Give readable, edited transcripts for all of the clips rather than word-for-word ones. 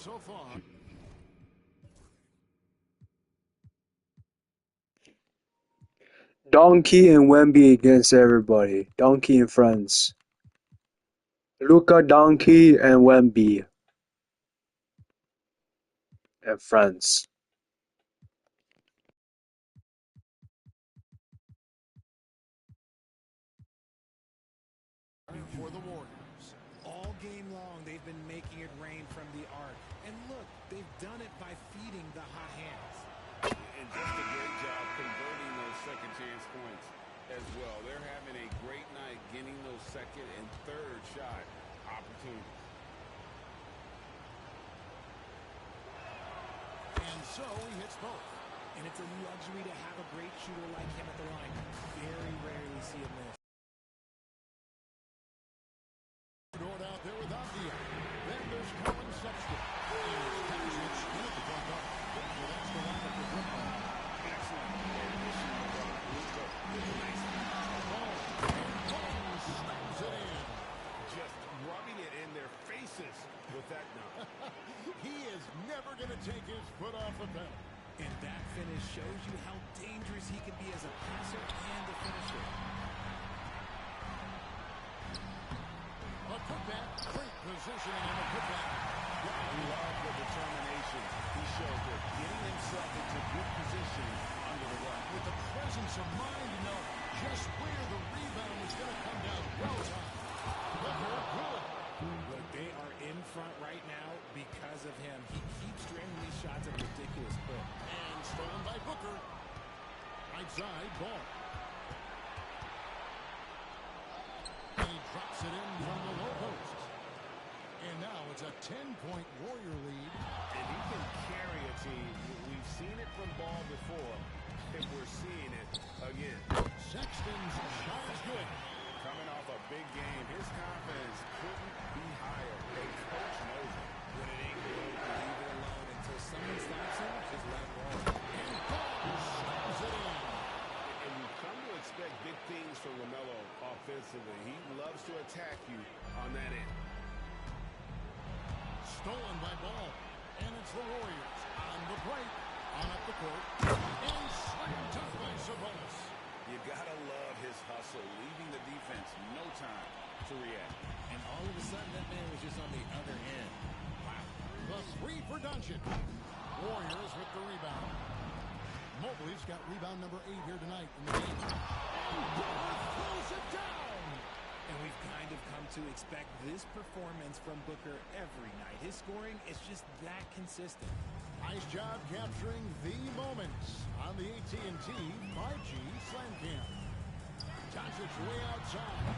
so far. Donkey and Wemby against everybody. Donkey and friends. Luka Donkey and Wemby and friends. For the Warriors. All game long, they've been making it rain from the arc. And look, they've done it by feeding the hot hands. And just a great job converting those second chance points as well. They're having a great night getting those second and third shot opportunities. And so he hits both. And it's a luxury to have a great shooter like him at the line. Very rarely see him miss. Dort out there without Dion. Then there's Colin Sexton. And it's Petrich in at the point guard. So that's the lineup for Brooklyn. Excellent. Ball slams it in. Just rubbing it in their faces with that dunk. He is never going to take his foot off the pedal. And that finish shows you how dangerous he can be as a passer and a finisher. A putback. Great positioning on the putback. I love the determination he showed there, getting himself into good position under the run. With the presence of mind to know just where the rebound was going to come down. Well timed. Booker, good. Look, they are in front right now because of him. He keeps draining these shots at a ridiculous clip. And stolen by Booker. Right side, ball. And he drops it in from the low post. And now it's a 10-point Warrior lead. And he can carry a team. We've seen it from Ball before, and we're seeing it again. Sexton's shot is good. Coming off a big game, his confidence couldn't be higher. A coach knows it. When it ain't good, leave it alone until someone stops him. Just let him roll. And Ball slams it in. And you've come to expect big things from LaMelo offensively. He loves to attack you on that end. Stolen by Ball. And it's the Warriors on the break. On up the court. And slammed to by Sabonis. You gotta love his hustle, leaving the defense no time to react. And all of a sudden, that man was just on the other end. Wow. The three for Doncic. Warriors with the rebound. Mobley's got rebound number 8 here tonight in the game. Booker throws it down. And we've kind of come to expect this performance from Booker every night. His scoring is just that consistent. Nice job capturing the moments on the AT&T 5G Slam Cam. Doncic way outside.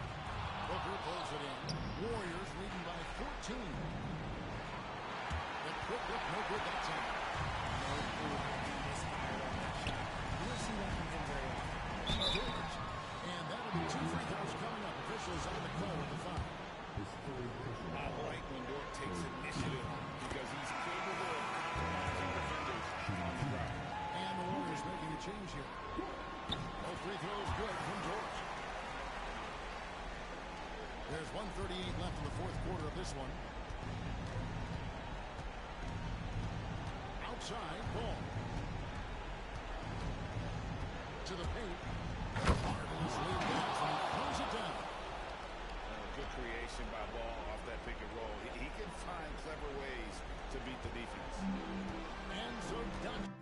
Booker pulls it in. Warriors leading by 14. The quick look, no good that time. No clue how he misfired on that shot. We'll see that from him very often. George. And that'll be 2 free throws coming up. Officials on the call with the foul. I like when Dort takes initiative because he's capable of compromising defenders on the drive. And the Warriors making a change here. Both free throws good from George. There's 1:38 left in the fourth quarter of this one. Outside, ball. To the paint. Marvelous lead pass, and he throws it down. Good creation by Ball off that pick and roll. He can find clever ways to beat the defense. And so Doncic.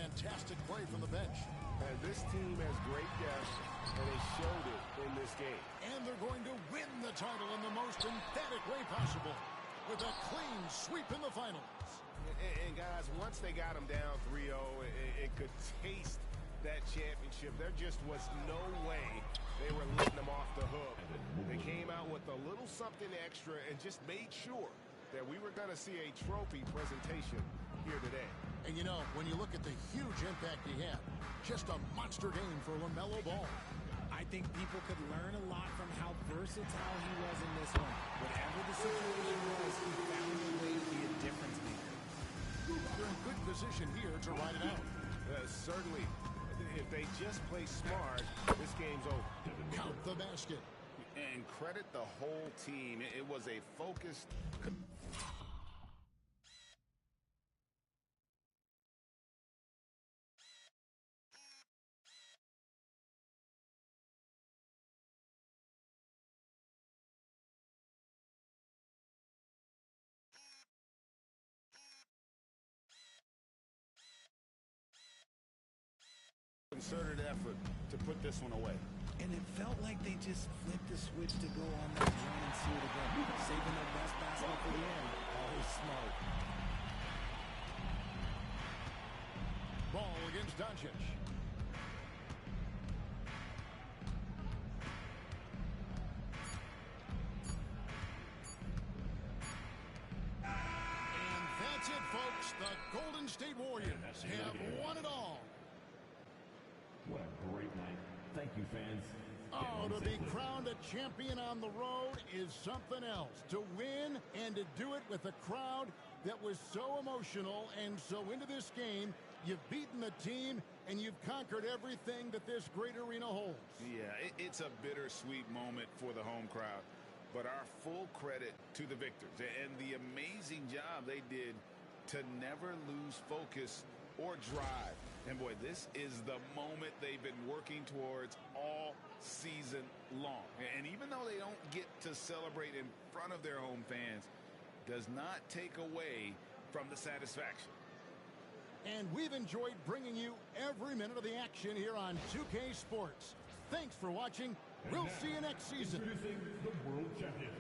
fantastic play from the bench. And this team has great depth, and they showed it in this game. And they're going to win the title in the most emphatic way possible with a clean sweep in the finals. And guys, once they got them down 3-0, it could taste that championship. There just was no way they were letting them off the hook. They came out with a little something extra and just made sure that we were going to see a trophy presentation here today. And you know, when you look at the huge impact he had, just a monster game for LaMelo Ball. I think people could learn a lot from how versatile he was in this one. Whatever the situation was, he found a way to be a difference maker. They're in good position here to ride it out. Certainly, if they just play smart, this game's over. Count the basket. And credit the whole team. It was a focused... concerted effort to put this one away. And it felt like they just flipped the switch to go on that run and see it again. Saving their best basket for the end. Always smart. Ball against Doncic. And that's it, folks. The Golden State Warriors have won it all. What a great night. Thank you, fans. Oh, to be crowned a champion on the road is something else. To win and to do it with a crowd that was so emotional and so into this game, you've beaten the team and you've conquered everything that this great arena holds. Yeah, it's a bittersweet moment for the home crowd. But our full credit to the victors and the amazing job they did to never lose focus or drive. And boy, this is the moment they've been working towards all season long. And even though they don't get to celebrate in front of their home fans, does not take away from the satisfaction. And we've enjoyed bringing you every minute of the action here on 2K Sports. Thanks for watching. We'll see you next season. Introducing the world champion.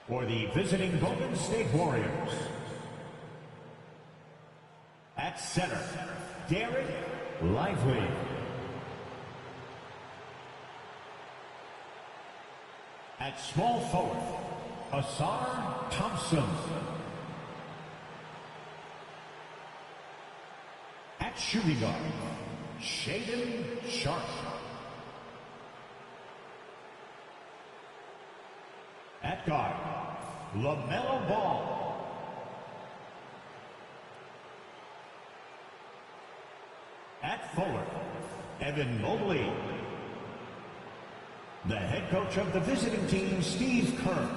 For the visiting Golden State Warriors, at center, Derek Lively. At small forward, Asar Thompson. At shooting guard, Shaden Sharp. At guard, LaMelo Ball. At forward, Evan Mobley. The head coach of the visiting team, Steve Kerr.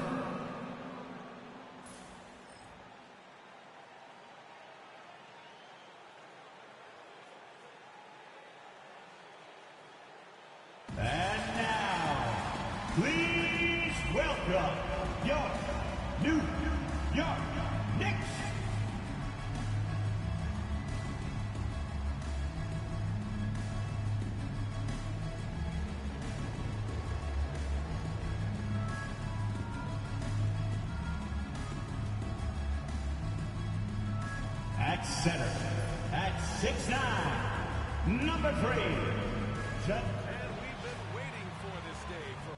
And now, please welcome your New York Knicks. At center, at 6'9", number 3. And we've been waiting for this day for...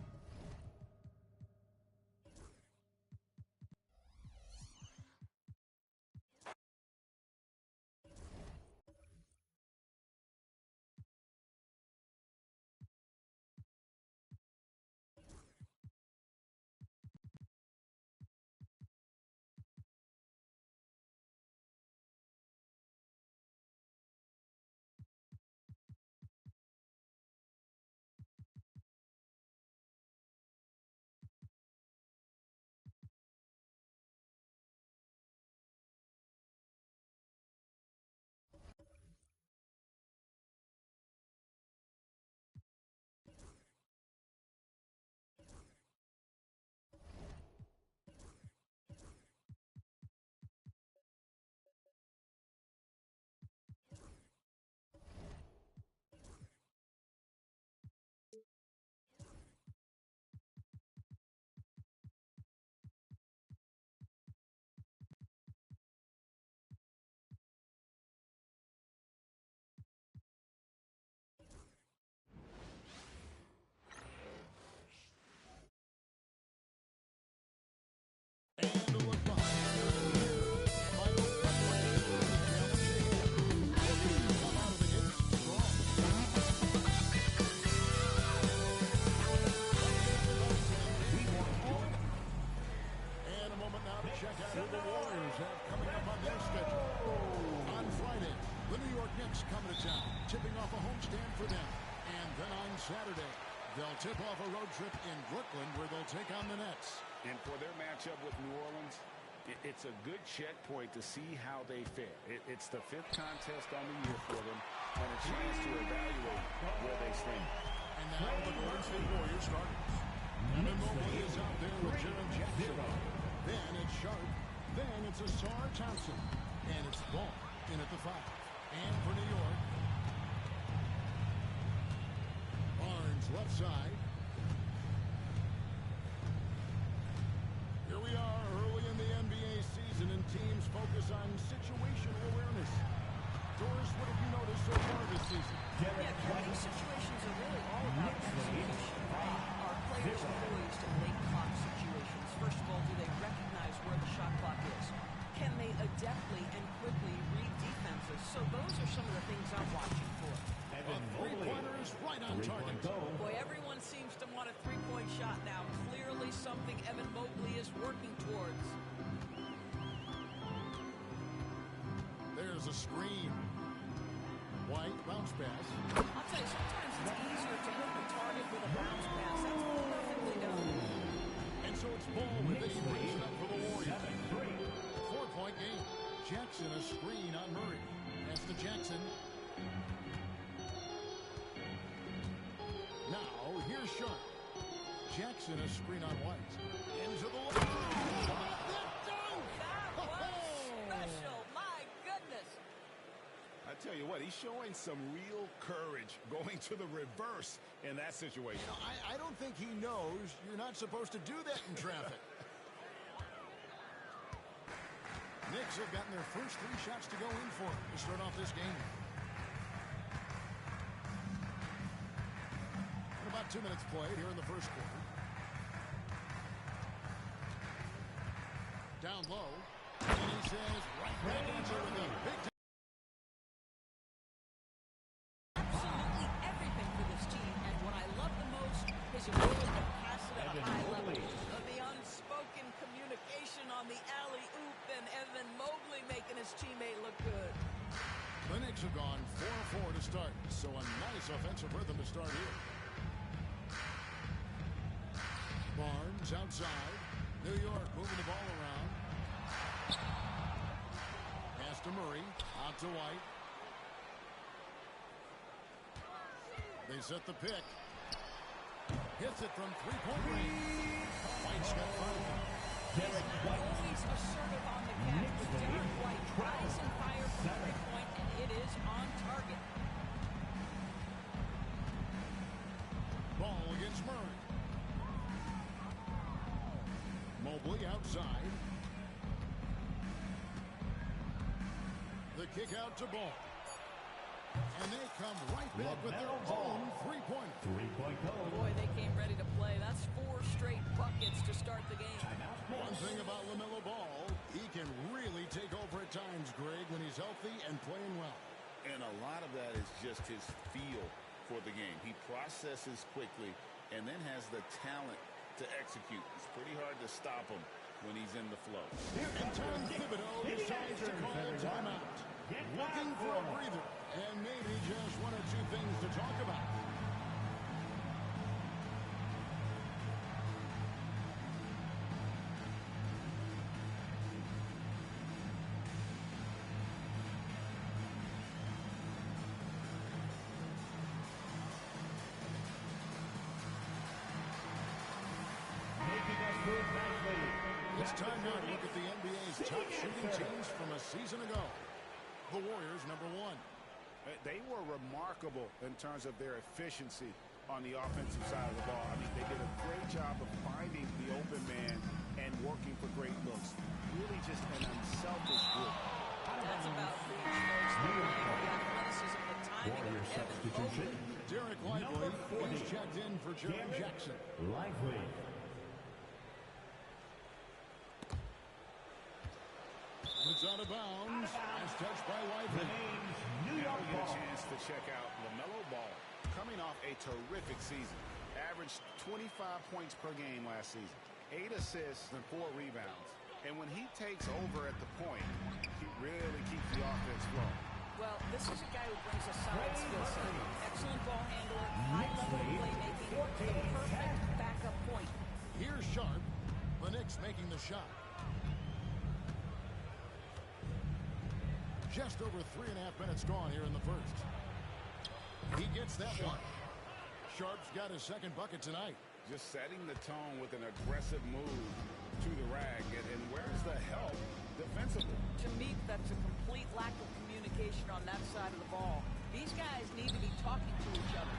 And a look behind the final preparation for the championship. Looking to come out of the gates strong. And a moment now to check out who the Warriors have coming up on their schedule. On Friday, the New York Knicks coming to town, tipping off a homestand for them. And then on Saturday, they'll tip off a road trip in Brooklyn where they'll take on the Nets. And for their matchup with New Orleans, it's a good checkpoint to see how they fare. It's the 5th contest on the year for them and a chance to evaluate where they stand. And now the Golden State Warriors starters. Evan Mobley is out there with Jaren Jackson. Then it's Sharp. Then it's Asar Thompson. And it's Ball in at the 5. And for New York, Barnes left side. Here we are early in the NBA season, and teams focus on situational awareness. Doris, what have you noticed so far this season? Yeah, these situations are really all about execution. Our players are poised in late clock situations. First of all, do they recognize where the shot clock is? Can they adeptly and quickly read defenses? So those are some of the things I'm watching for. Three-pointers right on target. Boy, everyone seems to want a three-point shot now. Clearly something Evan Mobley is working towards. There's a screen. White, bounce pass. I'll tell you, sometimes it's easier to hit the target with a bounce pass. That's perfectly done. And so it's Ball with it. He brings it up for the Warriors. 4-point game. Jackson a screen on Murray. That's to Jackson. Now, here's Sharp. Jackson a screen on White. Into the lane. That dunk! That was special. My goodness. I tell you what, he's showing some real courage going to the reverse in that situation. You know, I don't think he knows you're not supposed to do that in traffic. Knicks have gotten their first 3 shots to go in for him to start off this game. And about 2 minutes played here in the first quarter. down low. And he says right back at you with a big Absolutely everything for this team, and what I love the most is ability to pass it at a high level. The unspoken communication on the alley-oop, and Evan Mobley making his teammate look good. The Knicks have gone 4-4 to start, so a nice offensive rhythm to start here. Barnes outside. New York moving the ball around. Pass to Murray. Out to White. They set the pick. Hits it from three-point range. White's got 5. Always assertive on the catch with Derek White. Rise and fire from three-point, and it is on target. Ball against Murray. Mobley outside. The kick out to Ball. And they come right back with their own three-pointer. Three-point goal. Boy, they came ready to play. That's 4 straight buckets to start the game. One thing about LaMelo Ball, he can really take over at times, Greg, when he's healthy and playing well. And a lot of that is just his feel for the game. He processes quickly and then has the talent to execute. It's pretty hard to stop him when he's in the flow. And Tom Thibodeau decides to call timeout. Looking for a breather and maybe just one or two things to talk about. It's time now to look at the NBA's top shooting teams from a season ago. The Warriors, number 1. They were remarkable in terms of their efficiency on the offensive side of the ball. I mean, they did a great job of finding the open man and working for great looks. Really just an unselfish group. That's about the athleticism, the timing Warrior of Evan substitution. Mobley. Derek Lively is checked in for Jerry Jackson. Lively. It's out of bounds. As touched by Lively. New Now York we get a Ball. chance to check out LaMelo Ball, coming off a terrific season. Averaged 25 points per game last season, 8 assists and 4 rebounds. And when he takes over at the point, he really keeps the offense flowing. Well, this is a guy who brings a solid skill set. Excellent ball handler, high-level playmaking, the perfect backup point. Here's Sharp. The Knicks making the shot. Just over 3.5 minutes gone here in the first. He gets that one. Sharp's got his second bucket tonight. Just setting the tone with an aggressive move to the rag. And where's the help defensively? To me, that's a complete lack of communication on that side of the ball. These guys need to be talking to each other.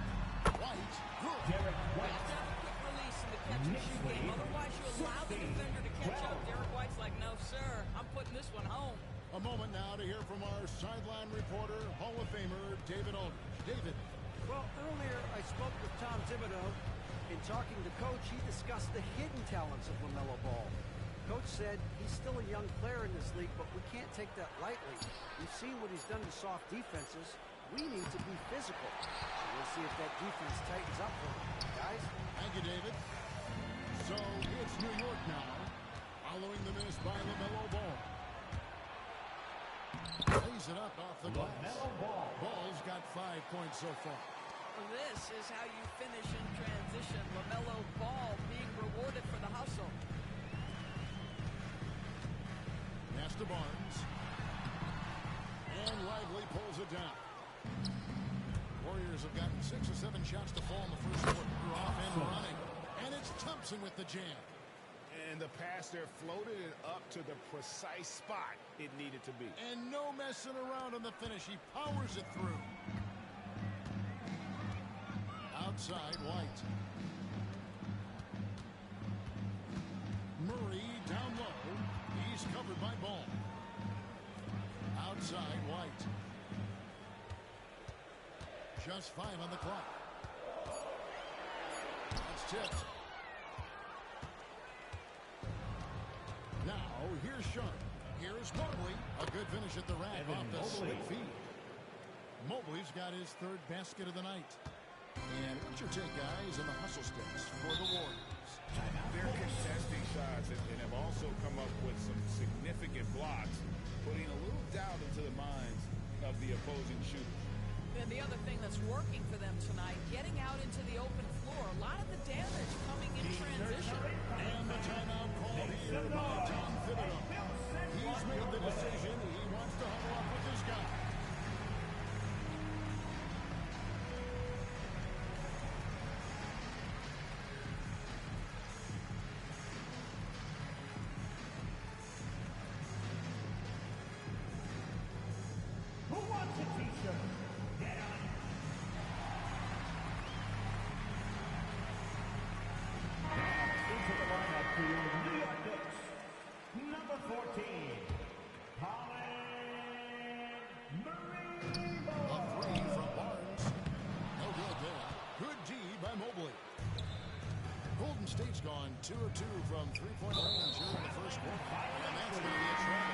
White, good. Derek You White. have to have a quick release in the catch and shoot game. Otherwise, you allow the defender to catch up. Derek White's like, no, sir, I'm putting this one home. A moment now to hear from our sideline reporter, Hall of Famer David Aldridge. David. Well, earlier I spoke with Tom Thibodeau. In talking to Coach, he discussed the hidden talents of LaMelo Ball. Coach said he's still a young player in this league, but we can't take that lightly. We've seen what he's done to soft defenses. We need to be physical. We'll see if that defense tightens up for him. Guys? Thank you, David. So it's New York now, following the miss by LaMelo Ball. Lays it up off the glass. Ball's got 5 points so far. This is how you finish in transition. LaMelo Ball being rewarded for the hustle. Pass to Barnes. And Lively pulls it down. Warriors have gotten 6 or 7 shots to fall in the first quarter. They're off and running. And it's Thompson with the jam. And the pass there floated it up to the precise spot it needed to be. And no messing around on the finish. He powers it through. Outside, White. Murray down low. He's covered by Ball. Outside, White. Just 5 on the clock. That's tipped. Now, here's Sharp. Here's Mobley. A good finish at the rack off the slick feed. Mobley's got his third basket of the night. And what's your take, guys, on the hustle sticks for the Warriors? They're contesting shots and have also come up with some significant blocks, putting a little doubt into the minds of the opposing shooters. And the other thing that's working for them tonight, getting out into the open floor. A lot of the damage coming in transition. And the timeout call here by Tom Thibodeau. He's made the decision. He wants to huddle up with this guy. Who wants a t-shirt? Get on it. Into the lineup for your New York Knicks. Number 14, Colin Murray. A three from Barnes. No good there. Good D by Mobley. Golden State's gone 2 of 2 from three-point range here in the first quarter. And that's going to be a trouble.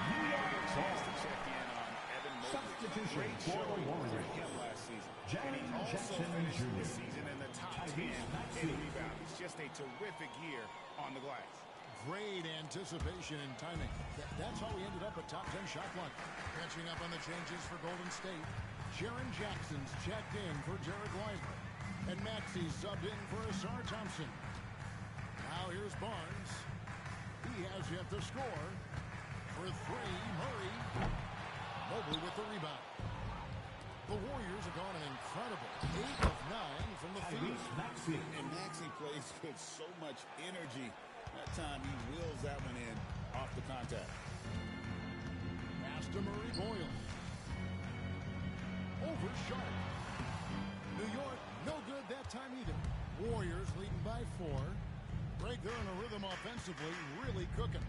New York Chance to check in on Evan Mobley. Substitution Great for the showing for Warriors. him last season. Jaren And he also Jackson finished Jr. the season in the top 10 Tyrese Maxey. in rebound. It's just a terrific year on the glass. Great anticipation and timing. That's how we ended up a top 10 shot clock. Catching up on the changes for Golden State. Jaren Jackson's checked in for Jared Lively. And Maxey subbed in for Asar Thompson. Now here's Barnes. He has yet to score. For three, Murray. Mobley with the rebound. The Warriors have gone an incredible 8 of 9 from the field. Tyrese Maxey. And Maxey plays with so much energy. That time he wheels that one in off the contact. Pass to Murray Boyle. Over Sharp. New York, no good that time either. Warriors leading by 4. Right there in a rhythm offensively, really cooking.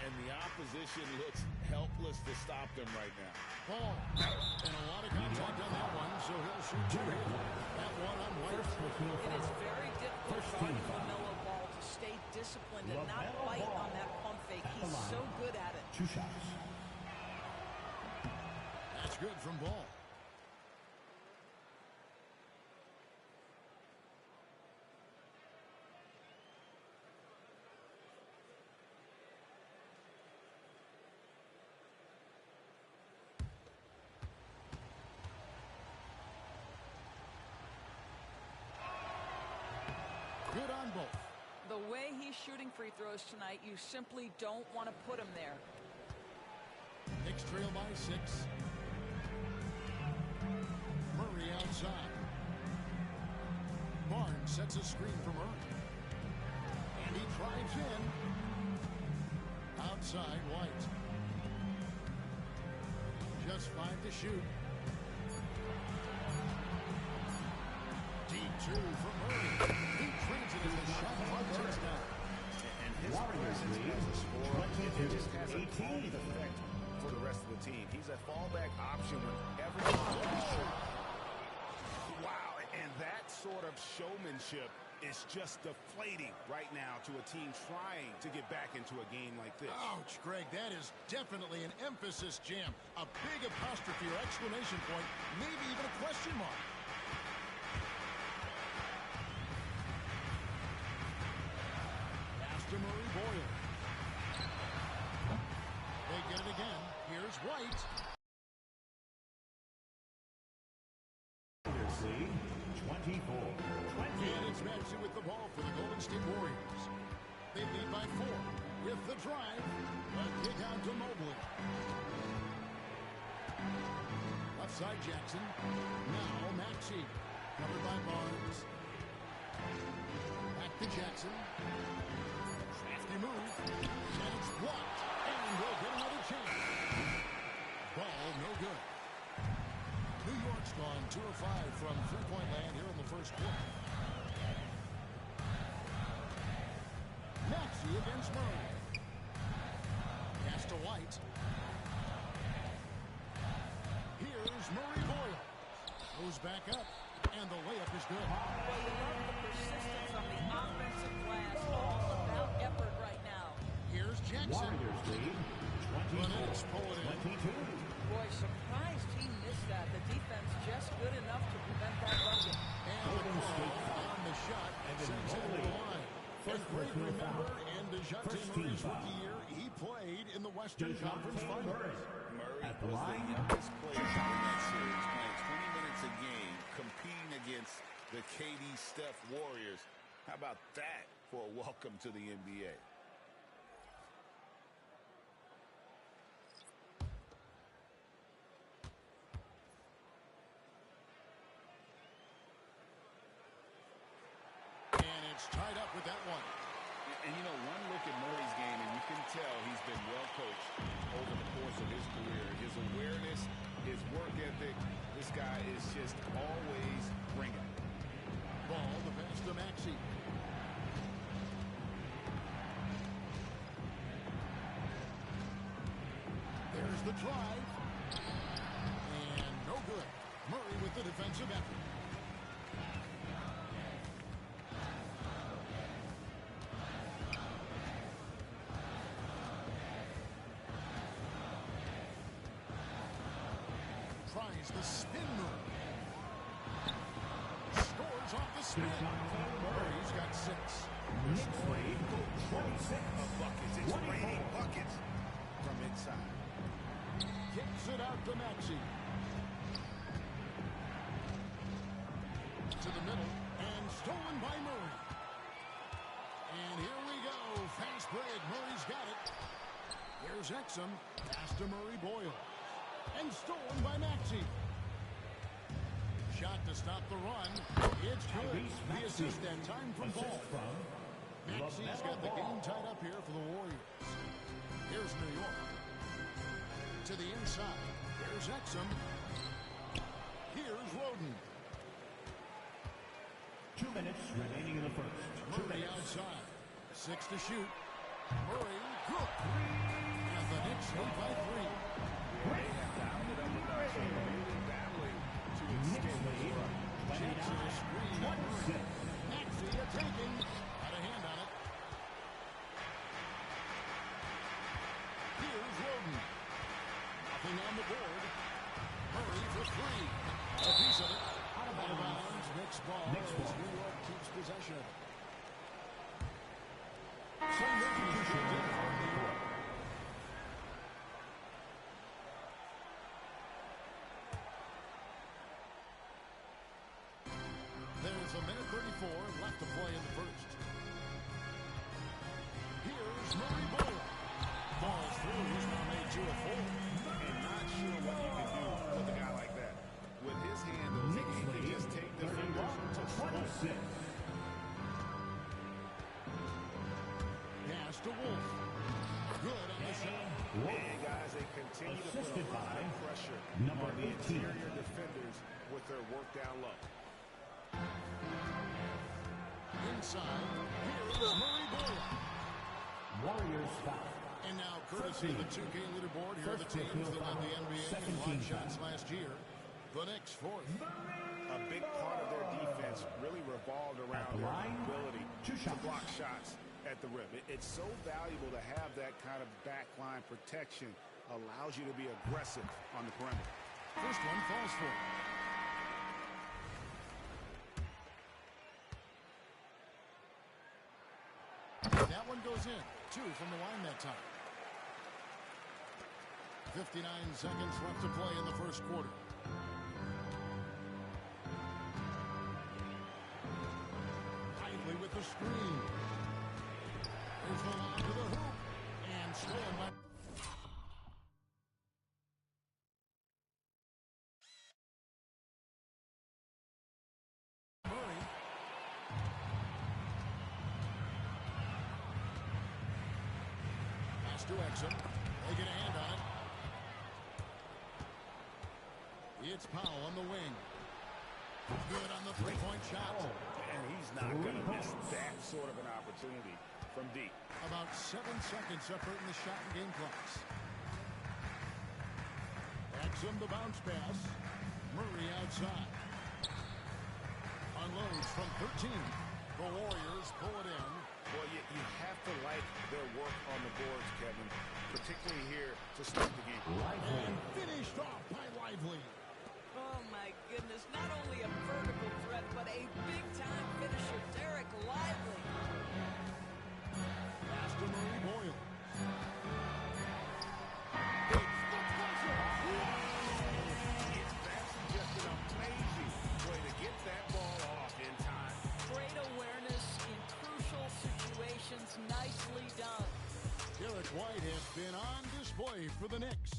And the opposition looks helpless to stop them right now. Ball. And a lot of contact on that one, so he'll shoot 2 here. That one on White. It is very difficult for LaMelo Ball to stay disciplined and not bite on that pump fake. He's so good at it. 2 shots. That's good from Ball. Good on both. The way he's shooting free throws tonight, you simply don't want to put him there. Knicks trail by 6. Murray outside. Barnes sets a screen for Murray. And he drives in. Outside, White. Just 5 to shoot. Deep 2 for Murray. He trains it as the shot clock ticks down. And his presence as a scorer just has a calming effect for the rest of the team. He's a fallback option whenever he's short. Wow, and that sort of showmanship is just deflating right now to a team trying to get back into a game like this. Ouch, Greg, that is definitely an emphasis jam. A big apostrophe or exclamation point, maybe even a question mark. Pass to Murray Boyle. They get it again. Here's White. Lead 24. And it's Maxey with the ball for the Golden State Warriors. They lead by 4 with the drive. A kick out to Mobley. Left side Jackson. Now Maxey. Covered by Barnes. Back to Jackson. Crafty move. And it's blocked. And we'll get another chance. Ball no good. New York's gone 2 of 5 from three-point land here in the first quarter. Maxey against Murray. Pass to White. Here's Murray Boyle. Goes back up, and the layup is good. Well, you love the persistence on the offensive glass. All about effort right now. Here's Jackson. Exum. Warriors lead The Knicks pull it in. 22. Boy, surprised he missed that. The defense just good enough to prevent that bucket. And the call on the shot sends it to the line. First Great personal remember, foul. and DeJounte First team Murray's foul. rookie year, he played in the Western Conference DeJounte Finals. Murray. Murray At the was line. the youngest player in that series, playing 20 minutes a game, competing against the KD Steph Warriors. How about that for a welcome to the NBA? And it's tied up with that one. And you know, one look at Murray's game, and you can tell he's been well coached over the course of his career. His awareness, his work ethic, this guy is just always bringing it. Ball, the pass to Maxey. There's the drive. And no good. Murray with the defensive effort. Tries the spin move. Scores off the spin. Murray's got 6. Knicks lead 26. Buckets. It's raining buckets from inside. Kicks it out to Maxey. To the middle. And stolen by Murray. And here we go. Fast break. Murray's got it. Here's Exum. Pass to Murray Boyle. And stolen by Maxey. Shot to stop the run. It's good. The assist that time from Ball. Maxey's got the game tied up here for the Warriors. Here's New York. To the inside. Here's Exum. Here's Roden. 2 minutes remaining in the first. Murray outside. 6 to shoot. Murray, good. And the Knicks lead by 3. Jackson is screened on Murray. Maxey attacking. Had a hand on it. Here's Roden. Nothing on the board. Murray for 3. A piece of it. Out of bounds. Knicks ball as New York keeps possession of it. So Murray is good for New York. There's a minute 34 left to play in the first. Here's Murray Boyle. Falls through. He's now made 2 of 4. And not sure what you can do with a guy like that. With his handles, he can just take defenders to 26. Pass to Wolf. Good on the shot. And guys, they continue to put Assisted a lot by of pressure number on the 18. interior defenders with their work down low. Inside. Here's Murray Boyle. Warriors foul. And now, courtesy of the 2K leaderboard, here are the teams that led the NBA in block shots last year. The Knicks 4th. A big part of their defense really revolved around the their line, ability 2 to shots. block shots at the rim. It's so valuable to have that kind of backline protection. Allows you to be aggressive on the perimeter. First one falls for it. That one goes in. 2 from the line that time. 59 seconds left to play in the first quarter. Lively with the screen. There's the line to the hoop. And stolen by... Murray. Pass to Exum. They get a hand on it. It's Powell on the wing. Good on the three-point shot. And he's not going to miss that sort of an opportunity from deep. About 7 seconds separating the shot and game clocks. Exum the bounce pass. Murray outside. Unloads from 13. The Warriors pull it in. Well, you have to like their work on the boards, Kevin, particularly here to start the game. And finished off by Lively. Oh, my goodness. Not only a vertical threat, but a big-time finisher, Derek Lively. Pass to Murray Boyle. That's just an amazing way to get that ball off in time. Great awareness in crucial situations. Nicely done. Derek White has been on display for the Knicks.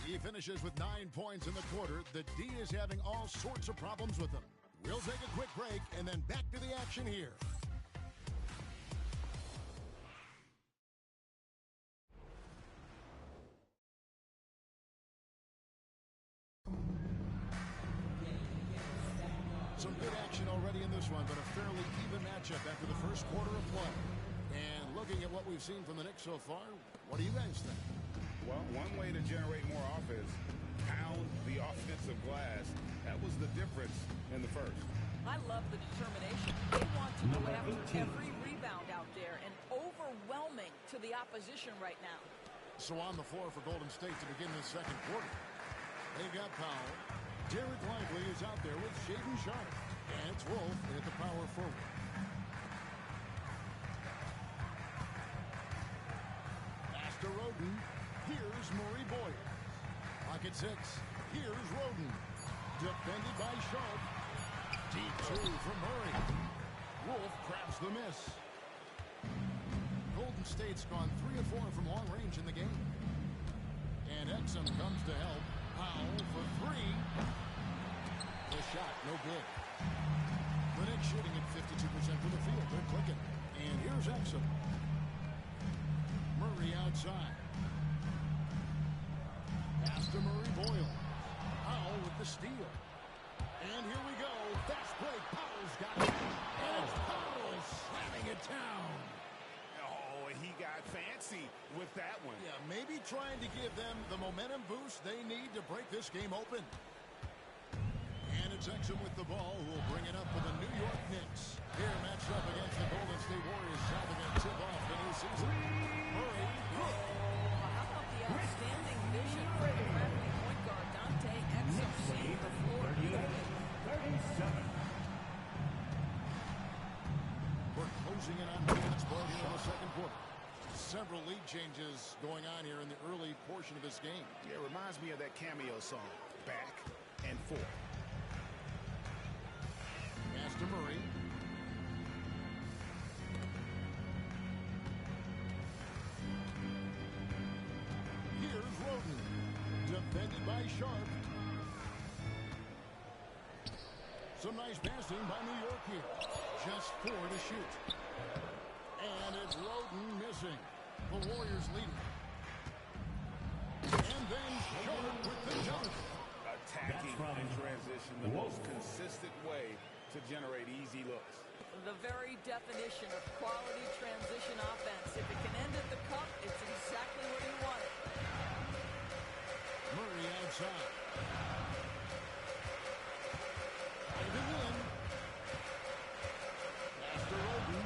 He finishes with 9 points in the quarter. The D is having all sorts of problems with him. We'll take a quick break and then back to the action here. Some good action already in this one, but a fairly even matchup after the first quarter of play. And looking at what we've seen from the Knicks so far, what do you guys think? Well, one way to generate more offense, pound the offensive glass. That was the difference in the first. I love the determination. They want to go after every rebound out there and overwhelming to the opposition right now. So on the floor for Golden State to begin this second quarter. They got Powell. Derek Lively is out there with Shaedon Sharpe. And it's Wolf at the power forward. Pass to Roden. Here's Murray Boyle. Pocket 6. Here's Roden. Defended by Sharpe. Deep 2 from Murray. Wolf grabs the miss. Golden State's gone 3 of 4 from long range in the game. And Exum comes to help. Powell for 3. The shot, no good. The Knicks shooting at 52% from the field. They're clicking. And here's Exum. Murray outside. Pass to Murray Boyle. Powell with the steal. And here we go. Fast break. Powell's got it. And it's Powell slamming it down. Oh, he got fancy with that one. Yeah, maybe trying to give them the momentum boost they need to break this game open. And it's Exum with the ball, who will bring it up for the New York Knicks. Here matched up against the Golden State Warriors, helping to tip off the new season. Murray, good. How about the outstanding vision for the crafty point guard, Dante Exum, seeing the floor beautifully. 37. We're closing in on minutes ball here in the second quarter. Several lead changes going on here in the early portion of this game. Yeah, it reminds me of that cameo song, Back and Forth. Pass to Murray. Here's Roden. Defended by Sharpe. Some nice passing by New York here. Just 4 to shoot. And it's Roden missing. The Warriors leading. And then Sharpe with the dunk. Attacking in transition, the most consistent way to generate easy looks. The very definition of quality transition offense. If it can end at the cup, it's exactly what he wanted. Murray outside. Diving in. Pass to Roden.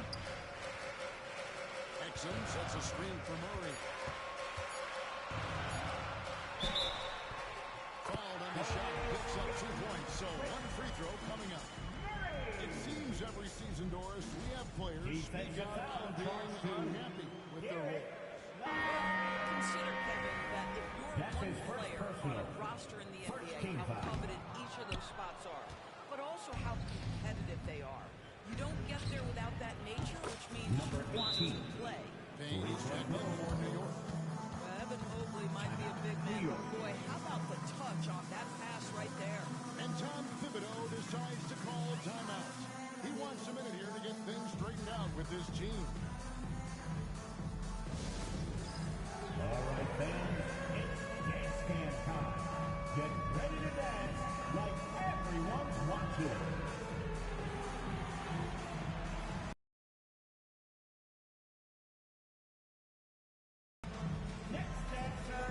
Exum sets a screen for Murray. Fouled on the shot. Picks up 2 points. So 1 free throw coming up. It seems every season, Doris, we have players speak out about being unhappy with their role. Consider, Kevin, that if you're one player on a roster in the NBA, how coveted each of those spots are, but also how competitive they are. You don't get there without that nature, which means you want to play. Payne is checked in for New York. Evan Mobley might be a big man, but boy, how about the touch on that pass right there? And Tom Thibodeau decides to call a timeout. He wants a minute here to get things straightened out with his team. All right, fans, it's dance can time. Get ready to dance like everyone's watching. Next dancer.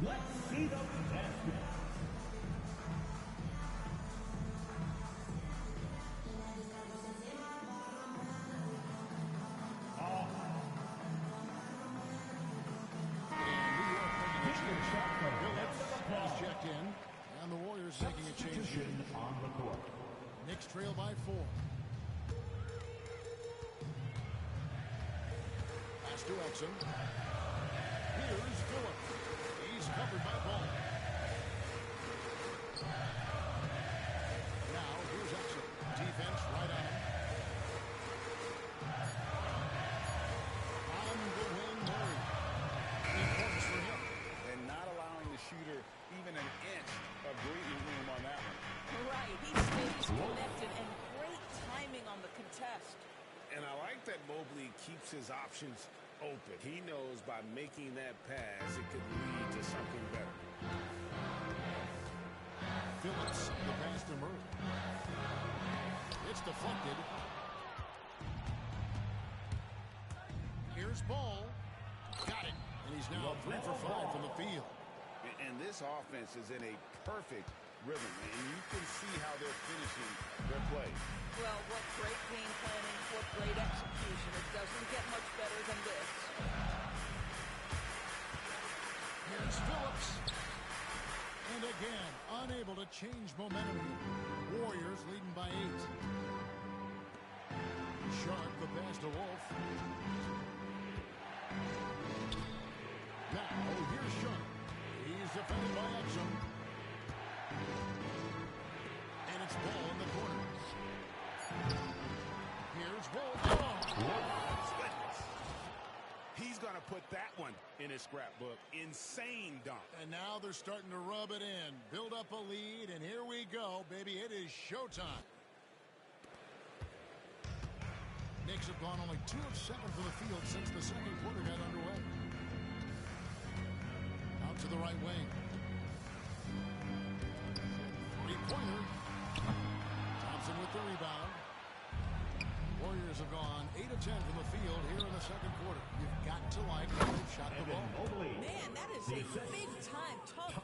Let's see those dancers. And the Warriors making a change here. On the court. Knicks trail by 4. Pass to Exum. Here's Phillips. He's covered by Ball. Now here's Exum. Defense right on him. On the wing, Murray. 3 points for him. And not allowing the shooter even an inch of breathing room on that one. Right, he stays connected and great timing on the contest. And I like that Mobley keeps his options open. He knows by making that pass, it could lead to something better. Phillips, the pass to Murray. It's deflected. Here's Ball. Got it. And he's now 3 for 5 from the field. And this offense is in a perfect rhythm, and you can see how they're finishing their play. Well, what great game planning, what great execution. It doesn't get much better than this. Here's Phillips. And again, unable to change momentum. Warriors leading by 8. Sharp, the pass to Wolf. Now, here's Sharp. He's defended by Exum. And it's Ball in the corner. Here's Wolf. Goodness. He's going to put that one in his scrapbook. Insane dunk. And now they're starting to rub it in. Build up a lead, and here we go, baby. It is showtime. Knicks have gone only 2 of 7 for the field since the second quarter got underway. Out to the right wing. 3-pointer. Thompson with the rebound. Warriors have gone 8 of 10 from the field here in the second quarter. You've got to like how they've shot the ball. Man, that is a big-time tough.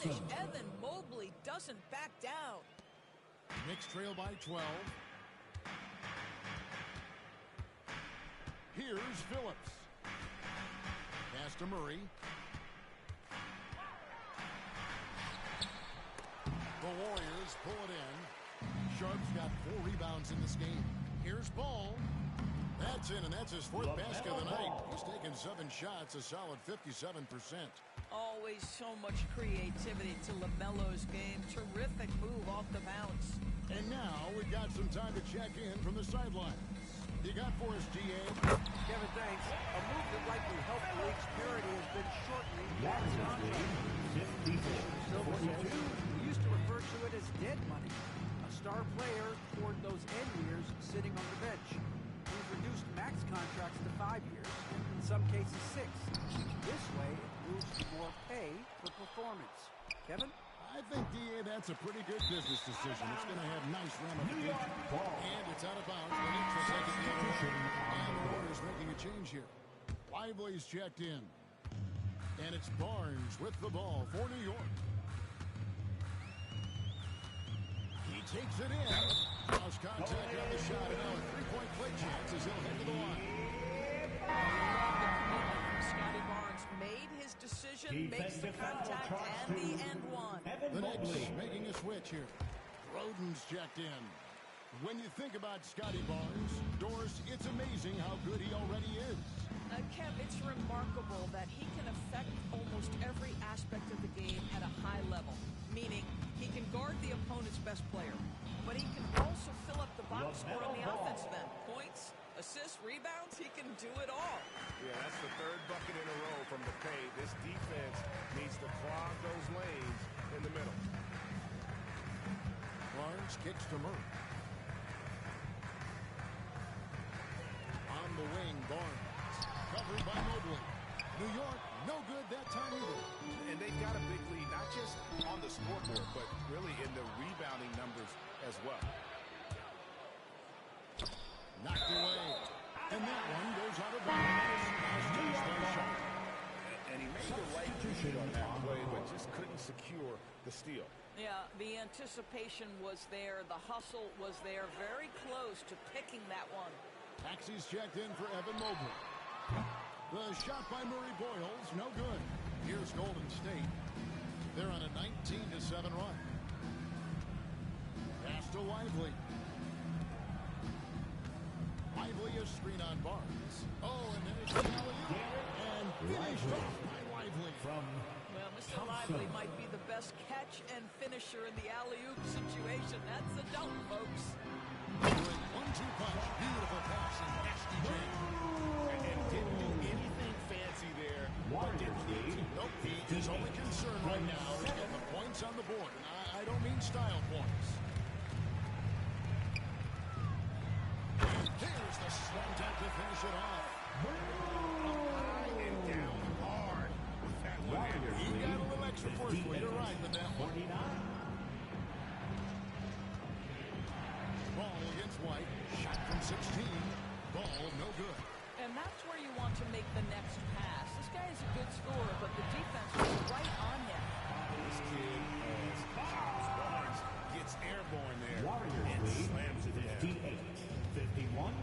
Finish. Evan Mobley doesn't back down. Knicks trail by 12. Here's Phillips. Pass to Murray. The Warriors pull it in. Sharp's got 4 rebounds in this game. Here's Ball. That's in, and that's his 4th basket of the night. He's taken 7 shots, a solid 57%. Always so much creativity to LaMelo's game. Terrific move off the bounce. And now we've got some time to check in from the sidelines. You got for us, GA? Kevin, thanks. A move that likely helped the league's parity has been shortening the Silver said we used to refer to it as dead money. A star player toward those end years sitting on the bench. We've reduced max contracts to 5 years, and in some cases 6. This way, it moves to more pay for performance. Kevin? I think, DA, that's a pretty good business decision. It's going to have nice ramifications. And it's out of bounds. The Knicks will take it the other way. And the Warriors making a change here. Lively's checked in. And it's Barnes with the ball for New York. He takes it in. Cross contact on the shot. And now a 3-point play chance as he'll head to the line. Scotty Barnes made his decision, makes the contact, and the end one. The Knicks making a switch here. Roden's checked in. When you think about Scotty Barnes, Doris, it's amazing how good he already is. Kev, it's remarkable that he can affect almost every aspect of the game at a high level, meaning he can guard the opponent's best player, but he can also fill up the box score on the offensive end. Points, assists, rebounds, he can do it all. Yeah, that's the 3rd bucket in a row from the paint. This defense needs to clog those lanes in the middle. Barnes kicks to Murray. On the wing, Barnes. Covered by Mobley. New York, no good that time either. And they've got a big lead, not just on the scoreboard, but really in the rebounding numbers as well. Knocked away. And that one goes out of bounds. And he made the right read on that play, but just couldn't secure the steal. Yeah, the anticipation was there. The hustle was there. Very close to picking that one. Taxis checked in for Evan Mobley. The shot by Murray Boyles, no good. Here's Golden State. They're on a 19-7 run. Pass to Lively. Lively is screen on Barnes. Oh, and then it's alley-oop. And finished off by Lively. Well, Mr. Lively might be the best catch and finisher in the alley-oop situation. That's a dunk, folks. Great 1-2 punch. Beautiful pass and nasty jam. And didn't do anything fancy there. Nope, his only concern right now is getting the points on the board. And I don't mean style points. And there's the slam dunk to finish it off. High and down hard with that one-hander. He got a little extra force way to ride with that one. Ball against White. Shot from 16. Ball no good. And that's where you want to make the next pass. This guy is a good scorer, but the defense was right on him. This kid is Barnes gets airborne there and slams it down. 51.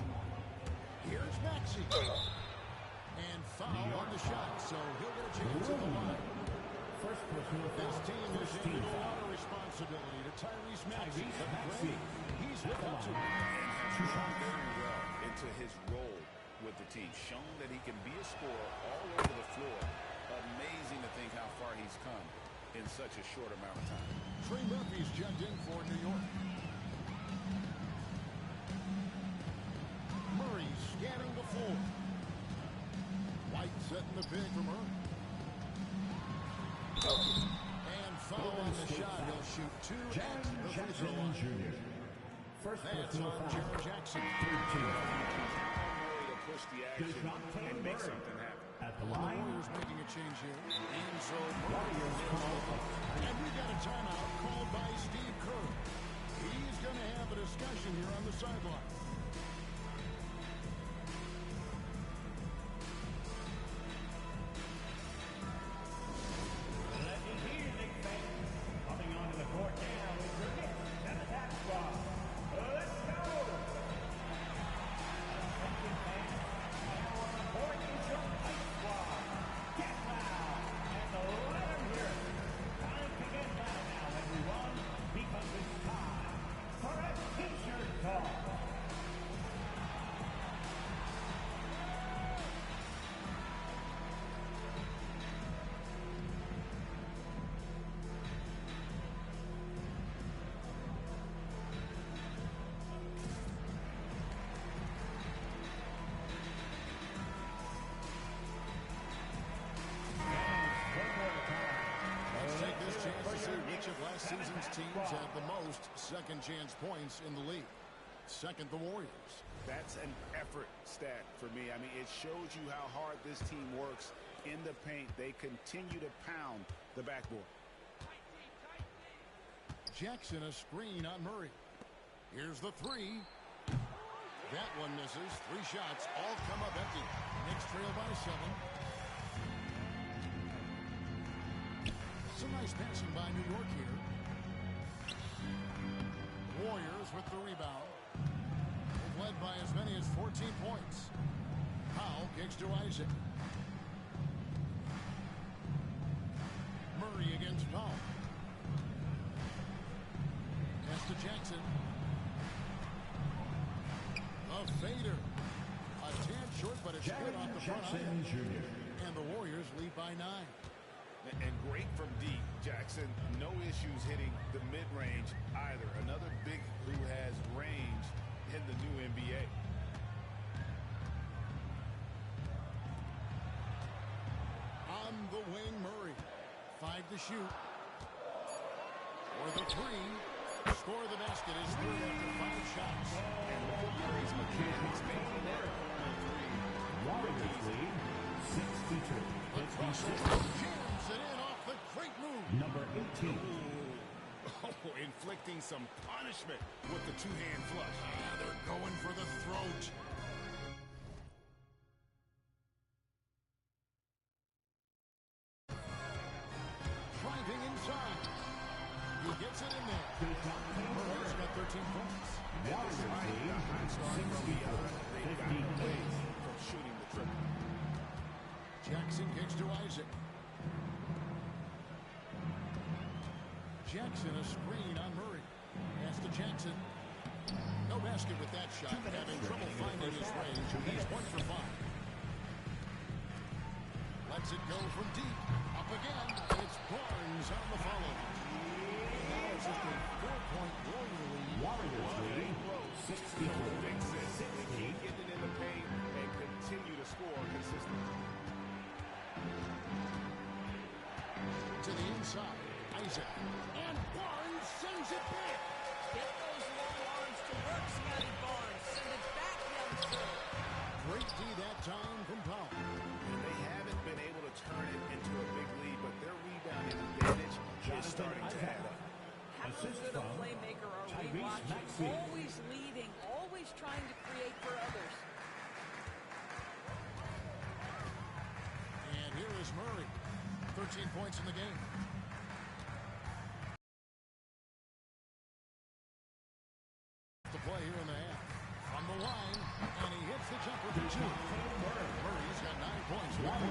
Here's Maxey. And foul on the shot, so he'll get a chance at the line. This team is handing a lot of responsibility to Tyrese Maxey. He's hit up to And has grown very well into his role with the team. Shown that he can be a scorer all over the floor. Amazing to think how far he's come in such a short amount of time. Trey Murphy's checked in for New York. Murray scanning the floor. White setting the pick for Murray. And foul on the shot. He'll shoot two at the free throw line. That's on Jaren Jackson. Push the action and make something happen. At the The line, Warriors making a change here. And so Murray is and we got a timeout called by Steve Kerr. He's going to have a discussion here on the sideline. let me hear you, Knicks fans. Coming onto the court now is your Knicks and attack squad. Let's go! Attention fans, now on the court is your Ice Squad. Get loud and let them hear it. Time to get loud now, everyone, because it's time for a T-shirt talk. Let's take this chance to see which of last season's teams had the most second chance points in the league. Second, the Warriors. That's an effort stat for me. I mean, it shows you how hard this team works in the paint. They continue to pound the backboard. Jackson a screen on Murray. Here's the three. That one misses. Three shots all come up empty. Knicks trail by 7. Some nice passing by New York here. Warriors with the rebound. They've led by as many as 14 points. Powell kicks to Isaac. Murray against Powell. Pass to Jackson. A fader. A tad short, but it's good off the front iron. And the Warriors lead by 9. And great from deep, Jackson. No issues hitting the mid-range either. Another big who has range in the new NBA. On the wing, Murray. 5 to shoot. For the 3. Score the basket is third after 5 shots. And look at Murray's mechanics making that Warriors lead 62. Across the jams it in off the great move. Number 18. Oh, inflicting some punishment with the two-hand flush. They're going for the throat. outside. He gets it in there. Murray's got 13 points. Despite the hot start from the other, they got away from shooting the triple. Jackson kicks to Isaac. Jackson a screen on Murray. Pass to Jackson. No basket with that shot. Having trouble finding his range. He's 1 for 5. Lets it go from deep. Up again. It's Barnes on the follow. Now it's just a 4-point Warrior lead. Warriors lead 60. Get it in the paint and continue to score consistently. To the inside. Isaac. And Barnes sends it back. Get those long arms to work, Scotty Barnes. Send it back, youngster. Great D that time from Powell. And they haven't been able to turn it into a big lead, but their rebounding advantage is starting to add up. How good a playmaker are we watching? Always leading, always trying to create for others. And here is Murray. 13 points in the game. The play here in the half. On the line, and he hits the jumper for 2. Murray's got 9 points. Well, a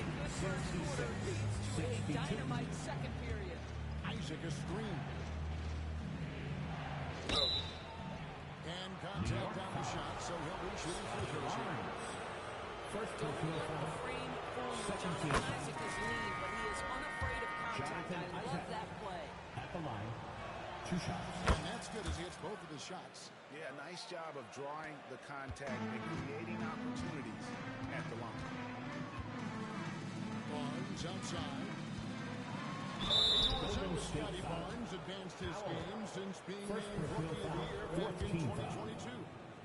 good first quarter leads to a dynamite second period. Isaac a screen. And contact on the shot, so he'll be shooting free throws here. First to Don't field let the foul. frame fool you. 17. Jonathan Isaac is lead, but he is unafraid of contact. I love that play. At the line. 2 shots. And that's good as he hits both of his shots. Yeah, nice job of drawing the contact and creating opportunities at the line. Barnes outside. Scotty Barnes advanced his game since being named Rookie of the Year back in 2022.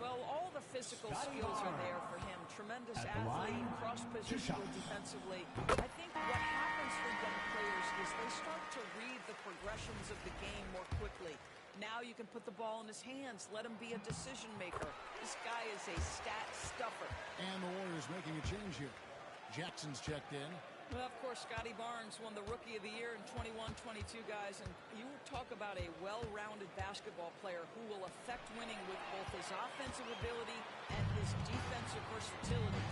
Well, all the physical skills are there for him. Tremendous athlete, cross-positional defensively. I think what happens for young players is they start to read the progressions of the game more quickly. Now you can put the ball in his hands, let him be a decision maker. This guy is a stat stuffer. And the Warriors making a change here. Jackson's checked in. Well, of course, Scotty Barnes won the Rookie of the Year in 21-22, guys. And you talk about a well-rounded basketball player who will affect winning with both his offensive ability and his defensive versatility.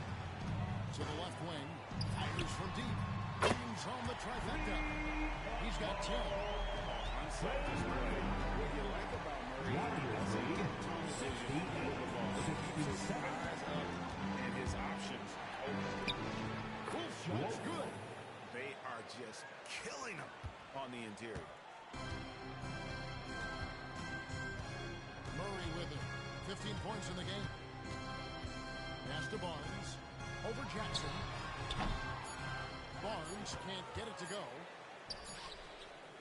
To the left wing. Fires from deep. Brings home the trifecta. He's got 10. Concept is great. What you like about Murray is he can turn his vision with the ball. His eyes up and his options open. Full shot's good. They are just killing him on the interior. Murray with it. 15 points in the game. Pass to Barnes. Over Jackson. Barnes can't get it to go.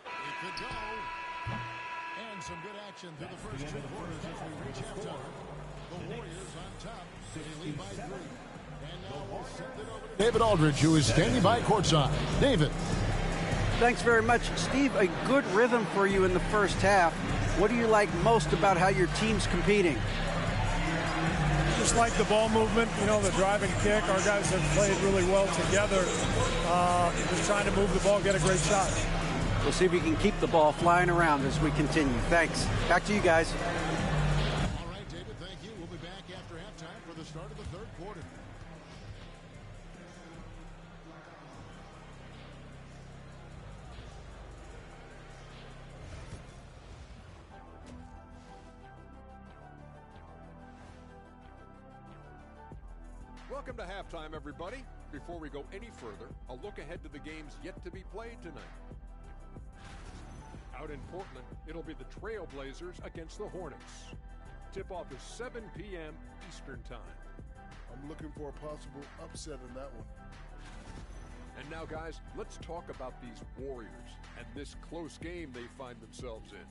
It could go. And some good action through the first 2 quarters as we reach halftime. The Warriors on top. They lead by 3. And now we'll send it over to David Aldridge, who is standing by courtside. David. Thanks very much, Steve. A good rhythm for you in the first half. What do you like most about how your team's competing? Just like the ball movement, you know, the drive and kick. Our guys have played really well together. Just trying to move the ball, get a great shot. We'll see if we can keep the ball flying around as we continue. Thanks. Back to you guys. All right, David, thank you. We'll be back after halftime for the start of the third quarter. Welcome to halftime, everybody. Before we go any further, a look ahead to the games yet to be played tonight. Out in Portland, it'll be the Trailblazers against the Hornets. Tip-off is 7 p.m. Eastern Time. I'm looking for a possible upset in that one. And now, guys, let's talk about these Warriors and this close game they find themselves in.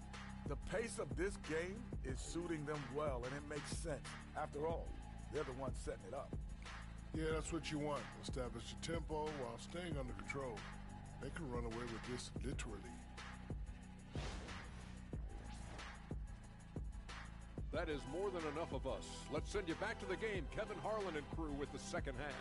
The pace of this game is suiting them well, and it makes sense. After all, they're the ones setting it up. Yeah, that's what you want. Establish the tempo while staying under control. They can run away with this literally. That is more than enough of us. Let's send you back to the game. Kevin Harlan and crew with the second half.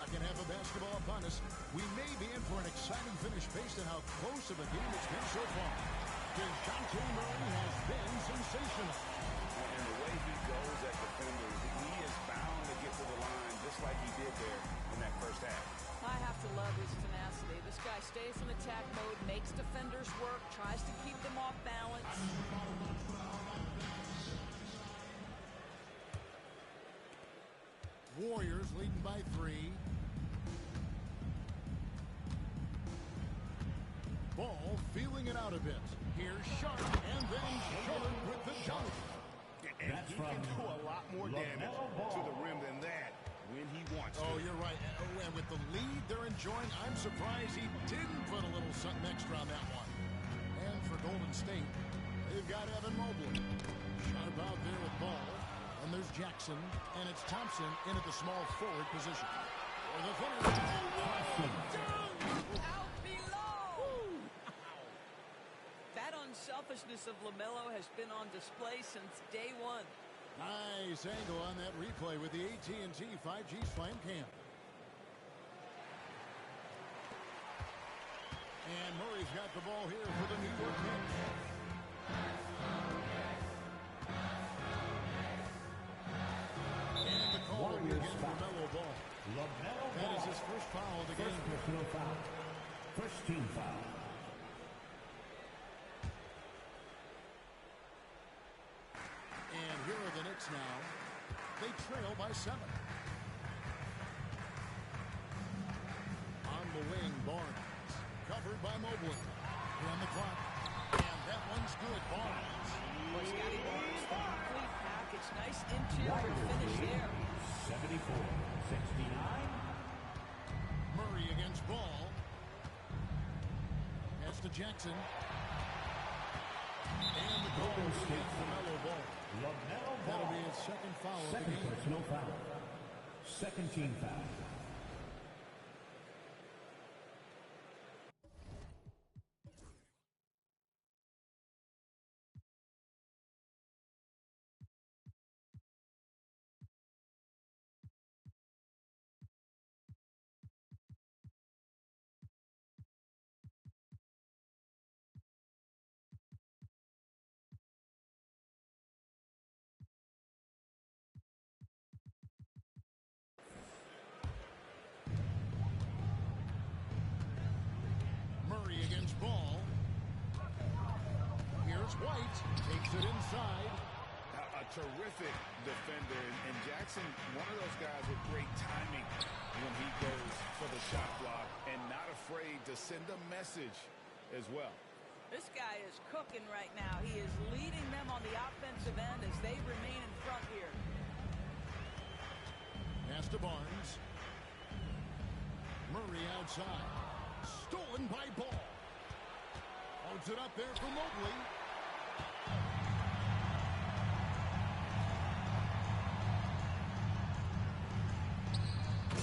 Second half of basketball upon us. We may be in for an exciting finish based on how close of a game it's been so far. DeJounte Murray has been sensational. And the way he goes at defenders, he is bound to get to the line just like he did there in that first half. I have to love his tenacity. This guy stays in attack mode, makes defenders work, tries to keep them off balance. Warriors leading by 3. Ball feeling it out a bit. Here's Sharp, and then Sharp with the dunk. And he can do a lot more damage to the rim than that when he wants to. Oh, you're right. And with the lead they're enjoying, I'm surprised he didn't put a little something extra on that one. And for Golden State, they've got Evan Mobley. Sharp out there with ball. And there's Jackson, and it's Thompson in at the small forward position. For the finish. Out below! That unselfishness of LaMelo has been on display since day one. Nice angle on that replay with the AT&T 5G Slam Cam. And Murray's got the ball here for the New York Knicks. And the call will be against LaMelo Ball. That is his first foul of the game. Personal foul. First team foul. And here are the Knicks now. They trail by 7. On the wing, Barnes. Covered by Mobley. On the clock. And that one's good. Barnes. Boy, Scotty Barnes, the complete package. Nice interior finish there. 74-69. Murray against Ball. That's to Jackson. And the goal is against LaMelo Ball. That'll be his second foul of the Second game. personal foul. Second team foul. Murray against Ball. Here's White. Takes it inside. A terrific defender. And Jackson, one of those guys with great timing when he goes for the shot block and not afraid to send a message as well. This guy is cooking right now. He is leading them on the offensive end as they remain in front here. Pass to Barnes. Murray outside. Stolen by Ball. Holds it up there for Mobley.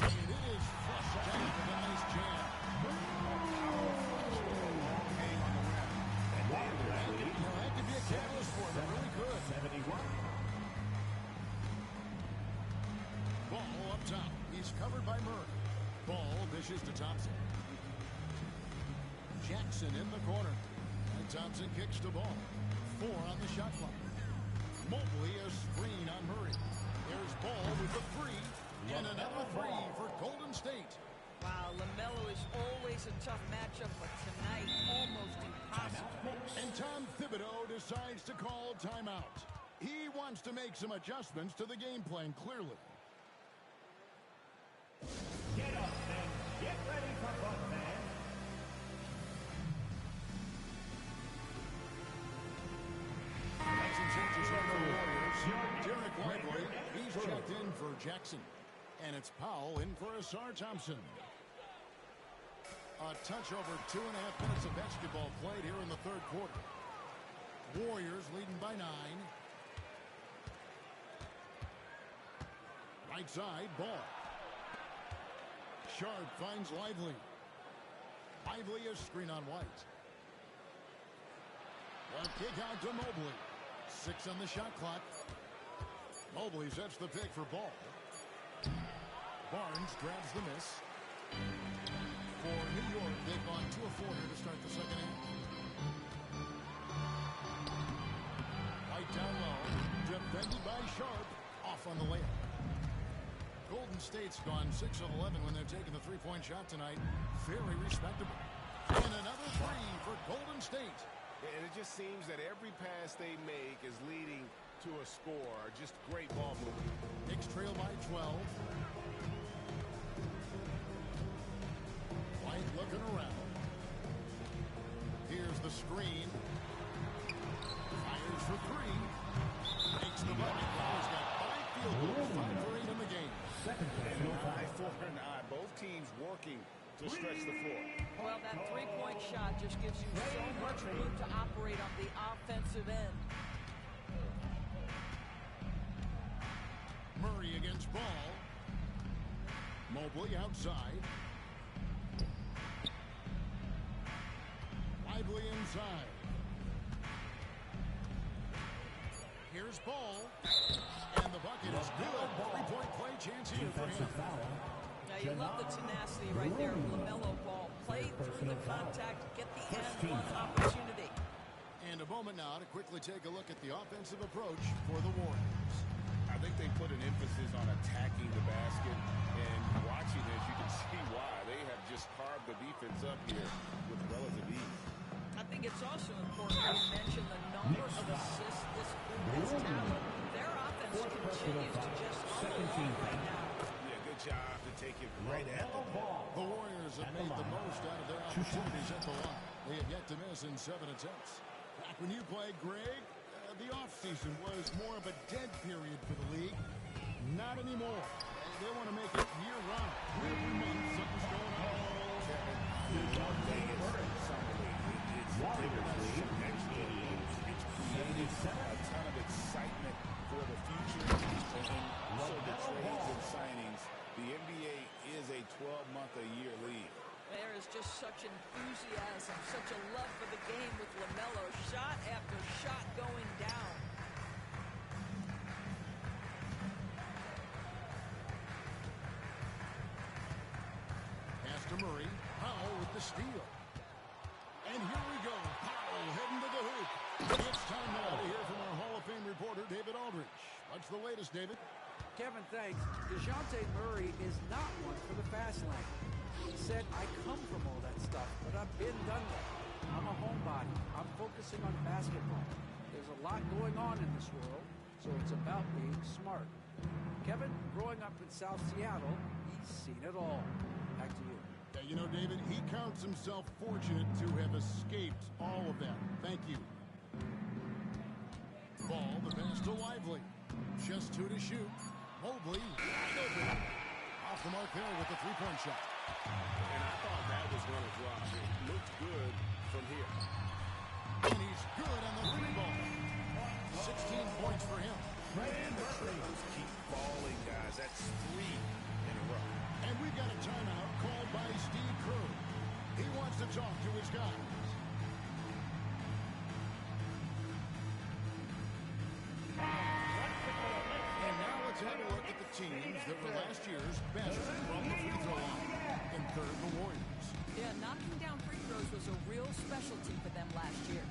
It is flush out with a nice jam. That could be a catalyst for them. It really could. 71. Ball up top. He's covered by Murray. Ball dishes to Thompson. Jackson in the corner. And Thompson kicks the ball. 4 on the shot clock. Mobley a screen on Murray. There's Ball with the 3. And another 3 for Golden State. Wow, LaMelo is always a tough matchup, but tonight almost impossible. And Tom Thibodeau decides to call timeout. He wants to make some adjustments to the game plan, clearly. Get up and get ready for fun, man. That's some changes here for the Warriors. Derek Lively, he's checked in for Jackson. And it's Powell in for Asar Thompson. A touch over 2.5 minutes of basketball played here in the third quarter. Warriors leading by 9. Right side, Ball. Sharp finds Lively. Lively is screen on White. A kick out to Mobley. 6 on the shot clock. Mobley sets the pick for Ball. Barnes grabs the miss. For New York, they've gone 2 of 4 here to start the second half. Right down low. Defended by Sharp. Off on the layup. Golden State's gone 6 of 11 when they're taking the three-point shot tonight. Very respectable. And another three for Golden State. And it just seems that every pass they make is leading to a score. Just great ball movement. Knicks trail by 12. White looking around. Here's the screen. Fires for 3. Makes the bucket. He's got 5 field goals, 5 for 8 in the game. And an eye for an eye. Both teams working to stretch the floor. Well, that three-point shot just gives you so much room to operate on the offensive end. Murray against Ball. Mobley outside. Lively inside. Here's Ball. And the bucket is good. Three-point play chance here for him. Now, you love the tenacity right there of LaMelo Ball. Play through the contact, get the end one opportunity. And a moment now to quickly take a look at the offensive approach for the Warriors. I think they put an emphasis on attacking the basket, and watching this, you can see why. They have just carved the defense up here with relative ease. I think it's also important to mention the number of assists this group has tallied. Their offense continues to just unload right now. Yeah, good job to take it right at the ball. The Warriors have made the most out of their opportunities at the line. They have yet to miss in 7 attempts. Back when you played, Greg, the offseason was more of a dead period for the league. Not anymore. They want to make it year-round. Every month, something's going on. It's created a ton of excitement for the future and also the trades and signings. The NBA is a 12-month-a-year league. There is just such enthusiasm, such a love for the game with LaMelo. Shot after shot going down. Pass to Murray. Powell with the steal. And here we go. Powell heading to the hoop. It's time now to hear from our Hall of Fame reporter, David Aldridge. What's the latest, David? Kevin, thanks. DeJounte Murray is not one for the fast lane. He said, I come from all that stuff, but I've been done that. I'm a homebody. I'm focusing on basketball. There's a lot going on in this world, so it's about being smart. Kevin, growing up in South Seattle, he's seen it all. Back to you. Yeah, you know, David, he counts himself fortunate to have escaped all of that. Thank you. Ball, the pass to Lively. Just 2 to shoot. Mobley, wide open. Off the mark there with the three-point shot. And I thought that was going to drop. It looked good from here. And he's good on the three ball. 16 points for him. And the triples keep falling, guys. That's 3 in a row. And we've got a timeout called by Steve Kerr. He wants to talk to his guys. And now let's have a look at the teams that were last year's best from the free throw line. In third, the Warriors. Yeah, knocking down free throws was a real specialty for them last year.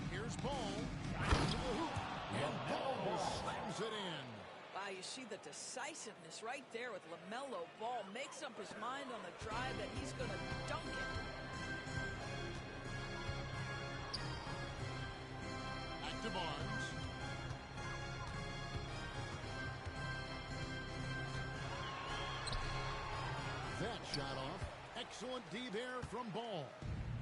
Here's Ball. To the hoop. And Ball slams it in. Wow, you see the decisiveness right there with LaMelo Ball. Makes up his mind on the drive that he's going to dunk it. Back to Barnes. That shot off. Excellent D there from Ball.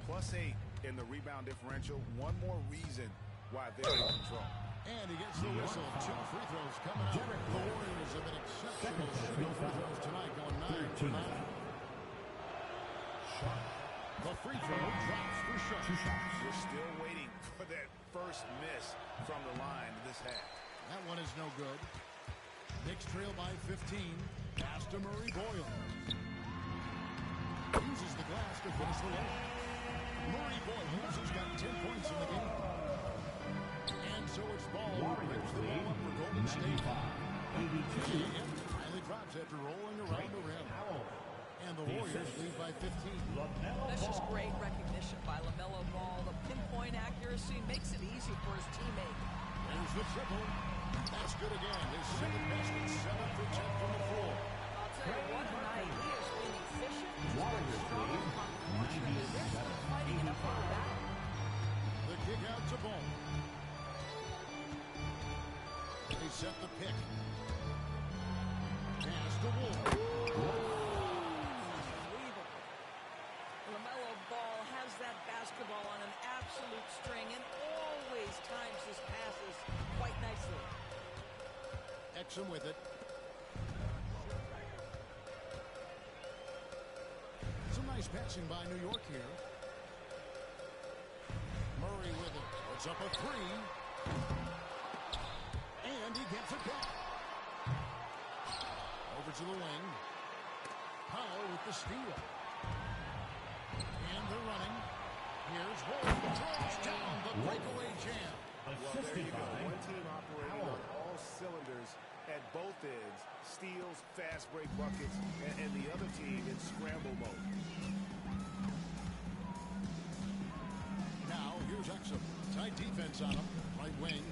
+8 in the rebound differential. One more reason why they're in control. And he gets the whistle. 2 free throws coming up. The Warriors have been exceptional shooting free throws tonight, going 9 for 9. The free throw drops for Sharp. We're still waiting for that first miss from the line this half. That one is no good. Knicks trail by 15. Pass to Murray Boyle. Uses the glass to finish the layup. Murray Boyle has got 10 points in the game. And so it's Ball who brings the ball up for Golden State. He finally drops after rolling around the rim. And the Warriors lead by 15. That's just great recognition by LaMelo Ball. The pinpoint accuracy makes it easy for his teammate. There's the triple. That's good again. His second best and 7 for 10 from the floor. I'll tell you what, tonight he has been efficient. He's been strong. Unfortunately, they're still fighting an uphill battle. The kick out to Ball. They set the pick. Pass to Wolf. LaMelo Ball has that basketball on an absolute string and always times his passes quite nicely. Exum with it. Some nice passing by New York here. Murray with it. It's up a three. And he gets it back. Over to the wing. Powell with the steal. And they're running. Here's Wolf. Draws down the breakaway jam. Well, there you go. One team operating on all cylinders at both ends. Steals, fast break buckets, and the other team in scramble mode. Now, here's Exum. Tight defense on him. Right wing.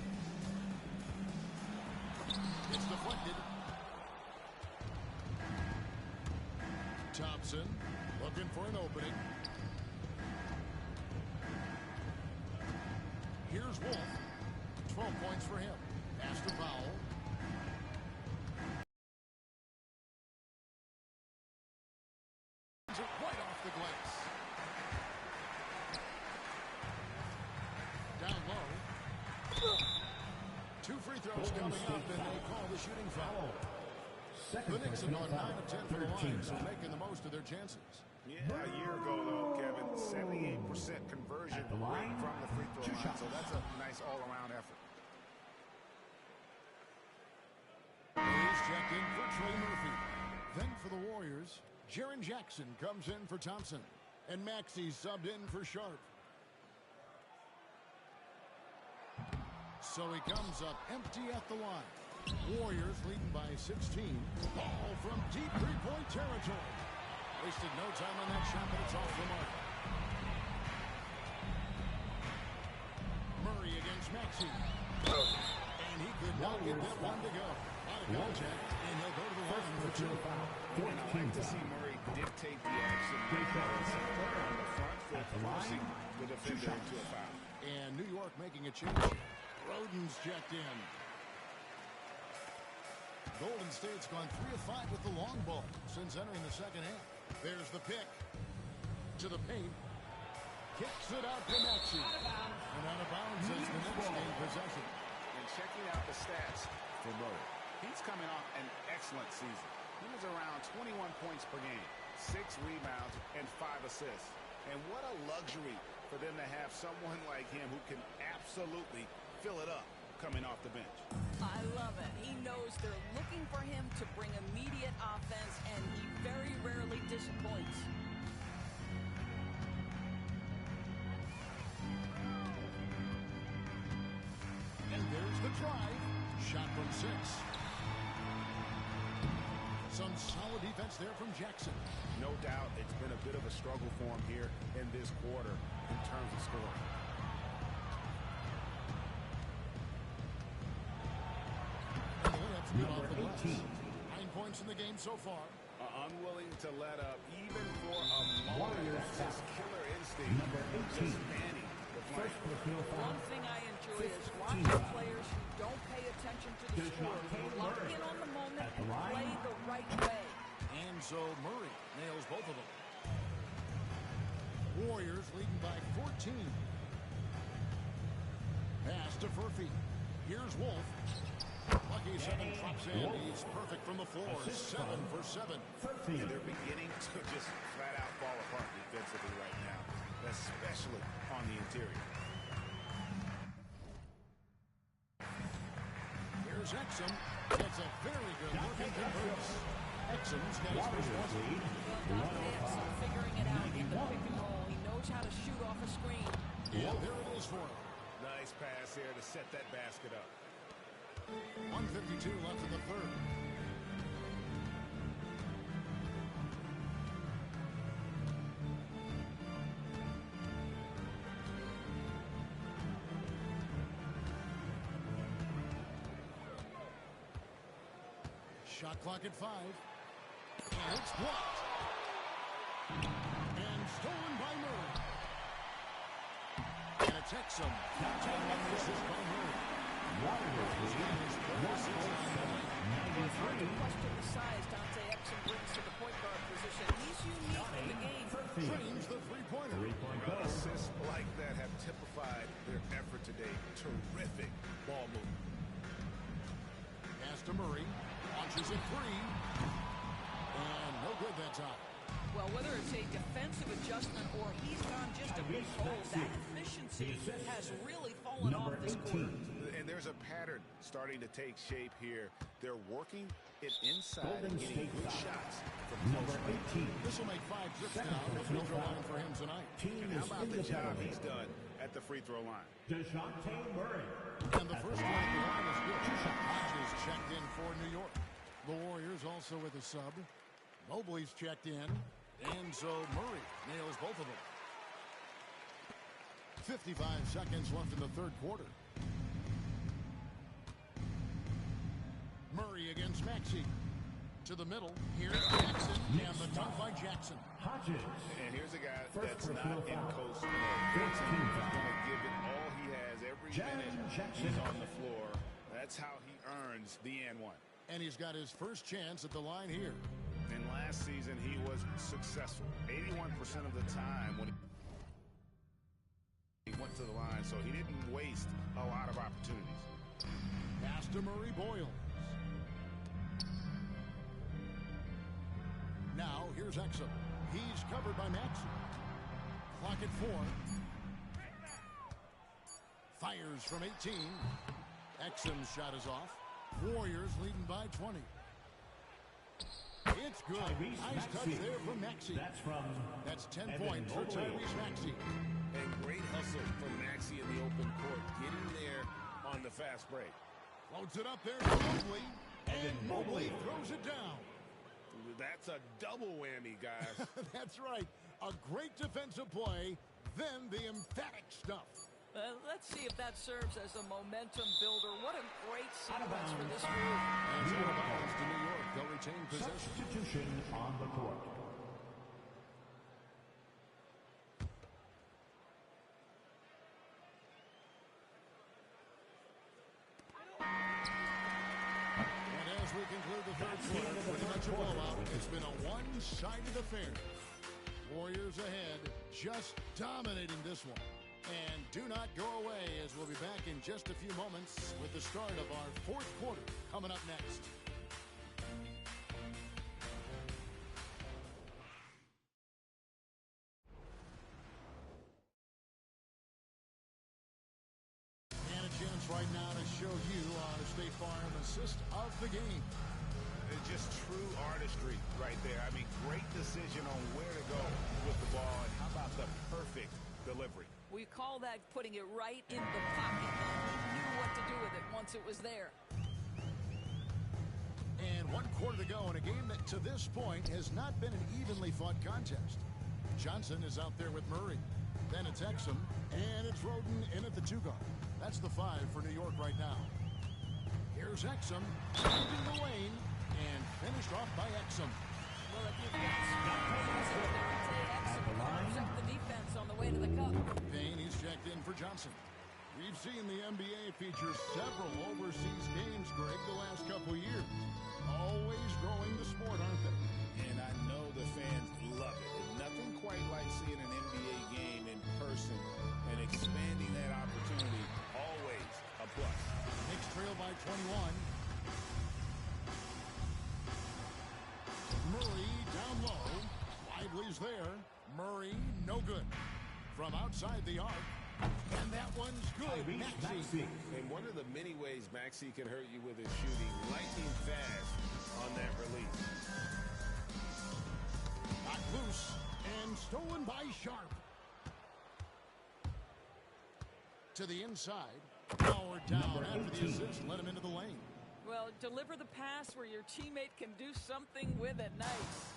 It's deflected. Thompson looking for an opening. Here's Wolf. 12 points for him. Pass to Powell. It right off the glass. Down low. 2 free throws coming up, and they call the shooting foul. The Knicks have gone 9 of 10 for the line, so making the most of their chances. Yeah, a year ago, though, Kevin, 78% conversion rate from the free throw line, so that's a nice all-around effort. He's checked in for Trey Murphy. Then for the Warriors, Jaren Jackson comes in for Thompson, and Maxey subbed in for Sharp. So he comes up empty at the line. Warriors leading by 16. Ball from deep three-point territory. Wasted no time on that shot, but it's off the mark. Murray against Maxey. And he could not get that one to go. Out of contact, and he'll go to the line for 2. And I like to see Murray dictate the action. On the front foot, forcing the defender into a foul. And New York making a change. Roden's checked in. Golden State's gone 3 of 5 with the long ball since entering the second half. There's the pick. To the paint. Kicks it out to Maxey. And out of bounds as the Knicks gain possession. And checking out the stats for Murray. He's coming off an excellent season. He was around 21 points per game, 6 rebounds, and 5 assists. And what a luxury for them to have someone like him who can absolutely fill it up coming off the bench. I love it. He knows they're looking for him to bring immediate offense, and he very rarely disappoints. And there's the drive. Shot from 6. Some solid defense there from Jackson. No doubt it's been a bit of a struggle for him here in this quarter in terms of scoring. Number 18. 9 points in the game so far. Unwilling to let up even for a moment. That's his killer instinct. Number 18. One thing I enjoy is watching players who don't pay attention to the score. Lock in on the moment and play the right way. And so Murray nails both of them. Warriors leading by 14. Pass to Furphy. Here's Wolf. Lucky 7 drops in. He's perfect from the floor. 7 for 7. And they're beginning to just flat out fall apart defensively right now, especially on the interior. Here's Exum. Gets a very good look and converts. Exum's got his first one. Well, Exum figuring it out in the pick and roll. He knows how to shoot off a screen. Yeah, there it is for him. Nice pass here to set that basket up. 1:52 left in the third. Shot clock at 5. And it's blocked. And stolen by Murray. And it's Exum. Taking up the assist by Murray. It's hard to question the size Dante Exum brings to the point guard position. He's unique in the game. Drains the three-pointer. Assists like that have typified their effort today. Terrific ball movement. Pass to Murray. Launches it free. And no good that time. Well, whether it's a defensive adjustment or he's gone just a bit cold, that efficiency has really fallen off this quarter. And there's a pattern starting to take shape here. They're working it inside and getting good shots from number 18. This will make 5 trips now to the free throw line for him tonight. And how about the job he's done at the free throw line? DeJounte Murray. And the first one at the line is good. Hodges checked in for New York. The Warriors also with a sub. Mobley's checked in. And so Murray nails both of them. 55 seconds left in the third quarter. Murray against Maxey. To the middle. Here's Jackson. And the dunk by Jackson. Hodges. And here's a guy that's not in coast mode. He's going to give it all he has every minute he's on the floor. That's how he earns the and one. And he's got his first chance at the line here. And last season, he was successful. 81% of the time when he went to the line, so he didn't waste a lot of opportunities. Pass to Murray Boyles. Now, here's Exum. He's covered by Maxey. Clock at 4. Fires from 18. Exum's shot is off. Warriors leading by 20. It's good. Nice touch there from Maxey. That's 10 points for Tyrese Maxey. And great hustle from Maxey in the open court, getting there on the fast break. Floats it up there to Mobley. And Mobley throws it down. That's a double whammy, guys. That's right. A great defensive play, then the emphatic stuff. Let's see if that serves as a momentum builder. What a great sequence for this group. And out of bounds to New York. They'll retain possession. Substitution on the court. And as we conclude the third quarter, pretty much a blowout. It's been a one-sided affair. Warriors ahead, just dominating this one. And do not go away, as we'll be back in just a few moments with the start of our fourth quarter coming up next. And a chance right now to show you our State Farm assist of the game. It's just true artistry right there. I mean, great decision on where to go with the ball. And how about the perfect delivery? We call that putting it right in the pocket. He knew what to do with it once it was there. And 1 quarter to go in a game that to this point has not been an evenly fought contest. Johnson is out there with Murray. Then it's Exum, and it's Roden in at the 2 guard. That's the 5 for New York right now. Here's Exum, finding the lane, and finished off by Exum. Well, if you've got Exum carves up the defense on the way to the cup. Payne, he's checked in for Johnson. We've seen the NBA feature several overseas games, Greg, the last couple years. Always growing the sport, aren't they? And I know the fans love it. Nothing quite like seeing an NBA game in person and expanding that opportunity. Always a plus. Knicks trail by 21. Murray down low. Lively's there. Murray, no good. From outside the arc. And that one's good. Maxey. And one of the many ways Maxey can hurt you with his shooting, lightning fast on that release. Knocked loose and stolen by Sharp. To the inside. Powered down after the assist. Let him into the lane. Well, deliver the pass where your teammate can do something with it. Nice.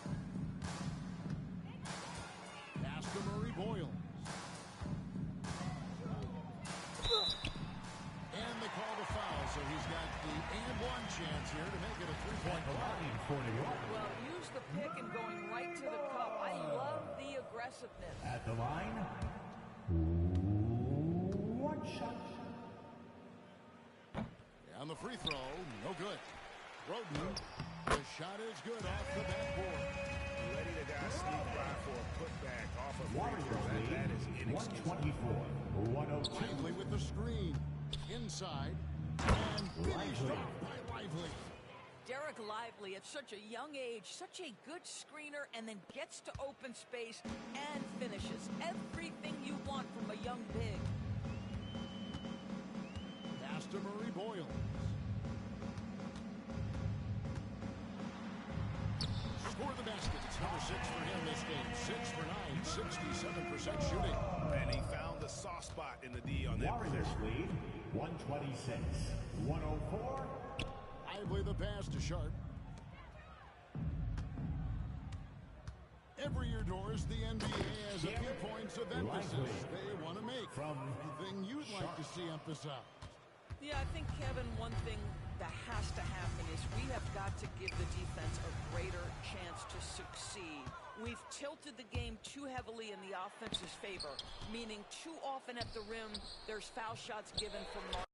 Pass to Murray Boyles. And they call the foul, so he's got the and one chance here to make it a 3-point three-point line. Well, use the pick and going right to the cup. I love the aggressiveness. At the line, one shot. And the free throw, no good. Roden, the shot is good off the backboard. Letting the guy sneak by for a putback off of Warriors that is lead, inexcusable. 124-102. Lively with the screen. Inside. And finished off by Lively. Derek Lively, at such a young age, such a good screener, and then gets to open space and finishes. Everything you want from a young big. Pass to Murray Boyle. Score the basket. It's number 6 for him this game. 6 for 9, 67% shooting. And he found the soft spot in the D on that Warriors possession. lead, 126-104. Lively the pass to Sharp. Every year, Doris, the NBA has a few points of emphasis they want to make. Anything you'd like to see emphasized? Yeah, I think, Kevin, one thing that has to happen is we have got to give the defense a greater chance to succeed. We've tilted the game too heavily in the offense's favor, meaning too often at the rim, there's foul shots given from Mark.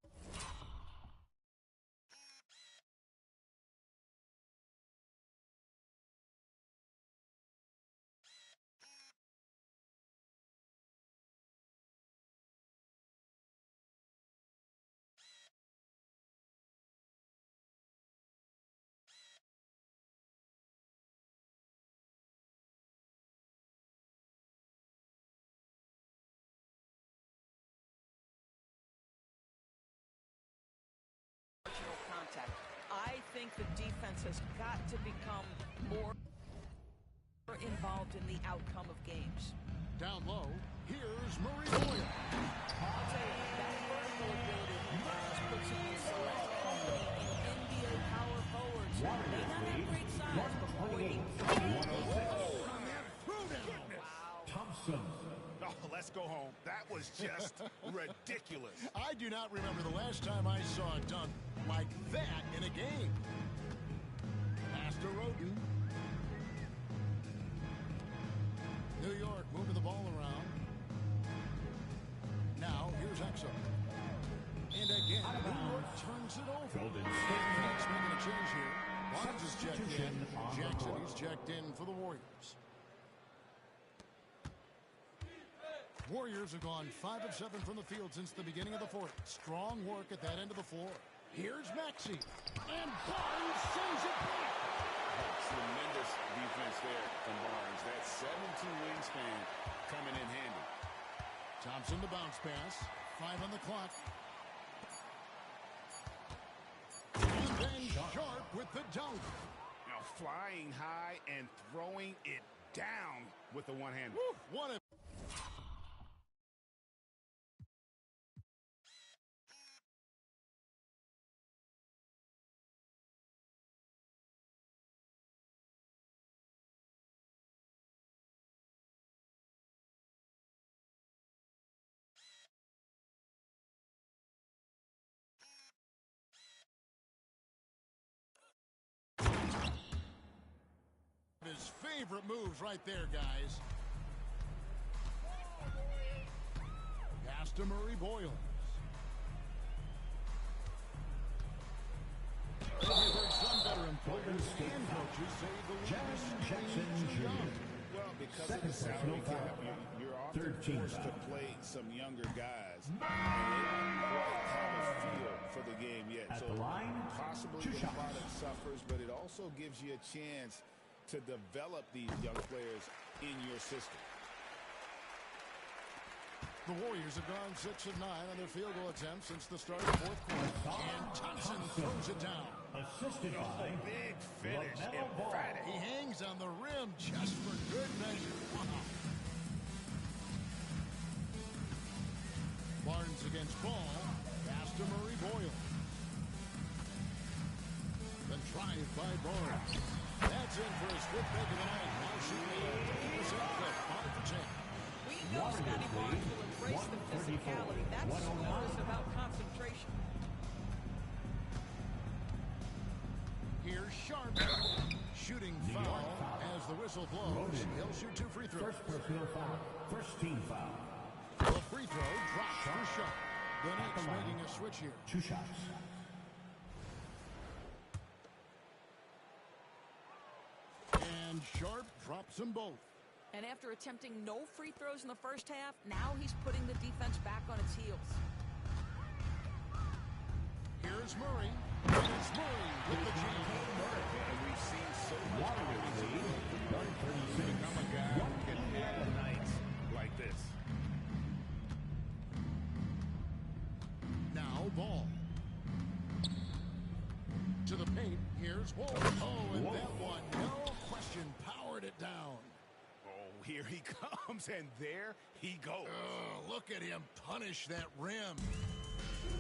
Contact. I think the defense has got to become more involved in the outcome of games. Down low, here's Murray Boyle. I'll tell you, that vertical ability just puts him in select company in NBA power forwards. They not have great size, but boy, Thompson. Oh, let's go home. That was just ridiculous. I do not remember the last time I saw a dunk like that in a game. Pass to Roden. New York moving the ball around. Now, here's Exum. And again, New York turns it over. Golden Phoenix making a change here. Barnes is checked in. Jackson, he's checked in for the Warriors. Warriors have gone 5 of 7 from the field since the beginning of the fourth. Strong work at that end of the floor. Here's Maxey. And Barnes sends it back. Tremendous defense there from Barnes. That 7'2" wingspan coming in handy. Thompson to bounce pass. 5 on the clock. And then Sharp with the dunk. Now flying high and throwing it down with the one-hander. What a his favorite moves right there, guys. Pass to Murray Boyle. We've heard some veteran players and coaches say the league Jackson Jr. Well, because of the salary cap, you're often 13 forced to play some younger guys. And they don't quite have a feel for the game yet. At So the line, possibly 2 the shots. product suffers, but it also gives you a chance to develop these young players in your system. The Warriors have gone 6 of 9 on their field goal attempts since the start of the fourth quarter. And Thompson throws it down. Assisted by Big finish. LaMelo Ball. Emphatic. He hangs on the rim just for good measure. Wow. Barnes against Ball. Pass to Murray Boyle. The drive by Barnes. That's in for his fifth make of the night. Now shooting a 50% clip. 5 for 10. We know Scotty Barnes will embrace the physicality. That's what is about concentration. Here's Sharp. Shooting foul as the whistle blows. He'll shoot 2 free throws. First personal foul. First team foul. The free throw drops for Sharp. The Knicks making a switch here. 2 shots. And Sharp drops them both. And after attempting no free throws in the first half, now he's putting the defense back on its heels. Here's Murray. It's Murray with the jam. And we've seen so much become a guy who can have nights like this. Now Ball. To the paint. Here's Wolf. Oh, and that one, no question, powered it down. Oh, here he comes, and there he goes. Look at him punish that rim.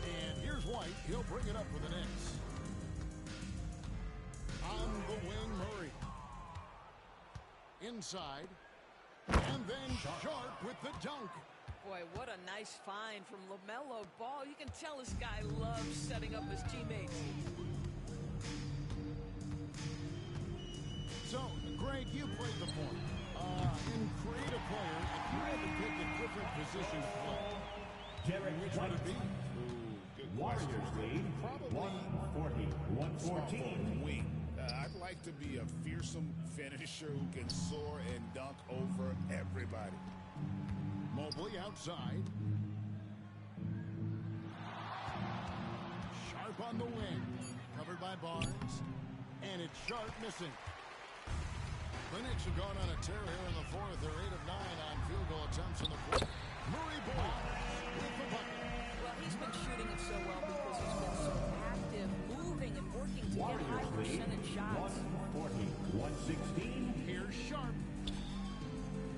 And here's White. He'll bring it up for the Knicks. On the wing, Murray. Inside. And then Sharp with the dunk. Boy, what a nice find from LaMelo Ball. You can tell this guy loves setting up his teammates. So, Greg, you played the point. In creative player, if you had to pick a different position to play, which would it be? Warriors lead. Probably 140-114. wing. I'd like to be a fearsome finisher who can soar and dunk over everybody. Mobley outside. Sharp on the wing. Covered by Barnes. And it's Sharp missing. The Knicks have gone on a tear here in the fourth. They're 8 of 9 on field goal attempts in the fourth. Murray Ball with the bucket. Well, he's been shooting it so well because he's been so active, moving and working to get high percentage shots. 140-116. Here's Sharp.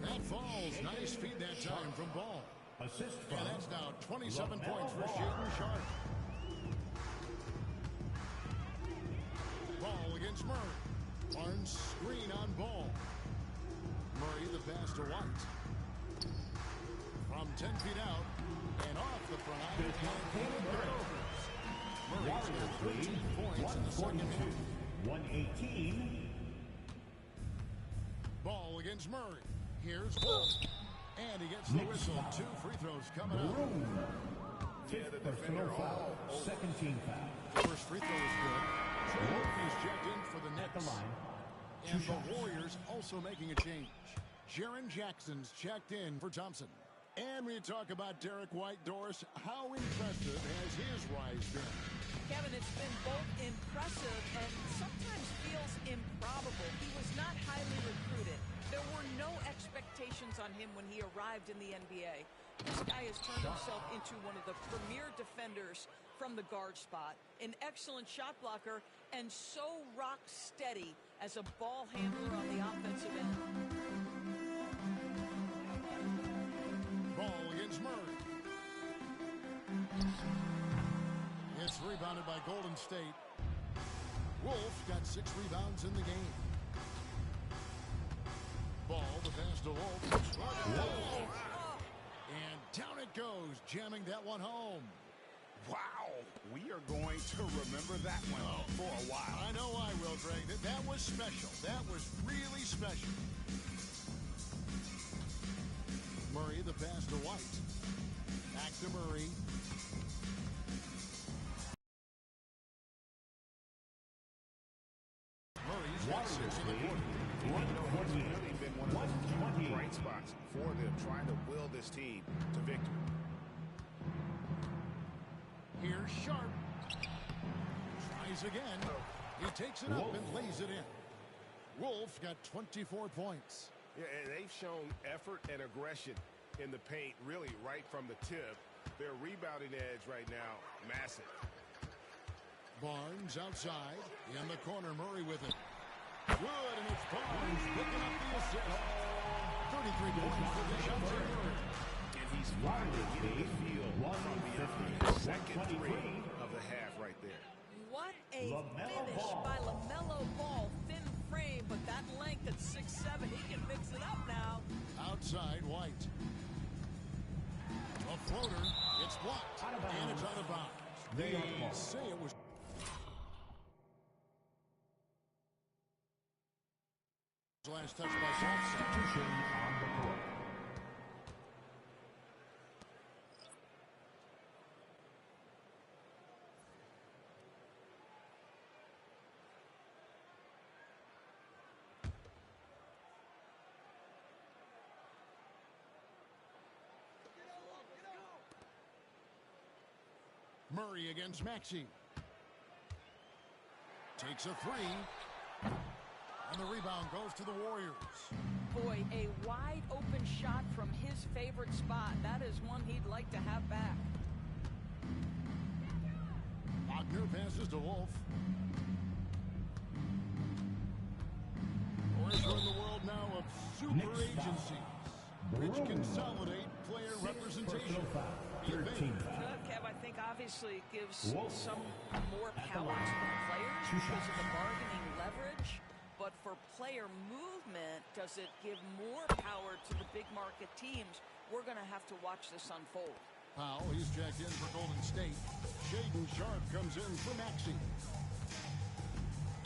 That falls. Nice feed that time from Ball. Assist And that's now 27 points for Shaedon Sharp. Ball against Murray. Barnes screen on Ball. Murray the pass to White. From 10 feet out and off the front. Murray's got 13 points in the second half. 118. Ball against Murray. Here's Wolf. And he gets the whistle. 2 free throws coming out. Fifth personal foul. Second team foul. First free throw is good. Wolf is checked in for the Knicks. And the Warriors also making a change. Jaren Jackson's checked in for Thompson. And we talk about Derek White. Doris, how impressive has his rise been? Kevin, it's been both impressive and sometimes feels improbable. He was not highly recruited. There were no expectations on him when he arrived in the NBA. This guy has turned himself into one of the premier defenders from the guard spot, an excellent shot blocker, and so rock steady as a ball handler on the offensive end. Ball against Murray. It's rebounded by Golden State. Wolf got 6 rebounds in the game. Ball, the pass to Wolf. And down it goes, jamming that one home. Wow, we are going to remember that one for a while. I know I will, Greg. That was special. That was really special. Murray, the pass to White. Back to Murray. Murray's got 6 in the quarter. It's really been one of the bright spots for them, trying to will this team to victory. Here's Sharp. Tries again. He takes it up and lays it in. Wolf got 24 points. Yeah, and they've shown effort and aggression in the paint, really right from the tip. Their rebounding edge right now, massive. Barnes outside. In the corner, Murray with it. Good, and it's Barnes picking up the assist. 33 points for the shot for Murray. And he's finally getting the field from the second 3 of the half right there. What a finish by LaMelo Ball. Thin frame, but that length at 6'7", he can mix it up now. Outside, White. A floater. It's blocked. And it's out of bounds. They say it was... last touch by Sampson. Substitution on the court. Murray against Maxey. Takes a three. And the rebound goes to the Warriors. Boy, a wide open shot from his favorite spot. That is one he'd like to have back. Wagner passes to Wolf. Boys, we're in the world now of super agencies, which consolidate player representation. Kev, I think obviously it gives some more power to the players because of the bargaining leverage. But for player movement, does it give more power to the big market teams? We're going to have to watch this unfold. Powell, he's checked in for Golden State. Shaden Sharp comes in for Maxey.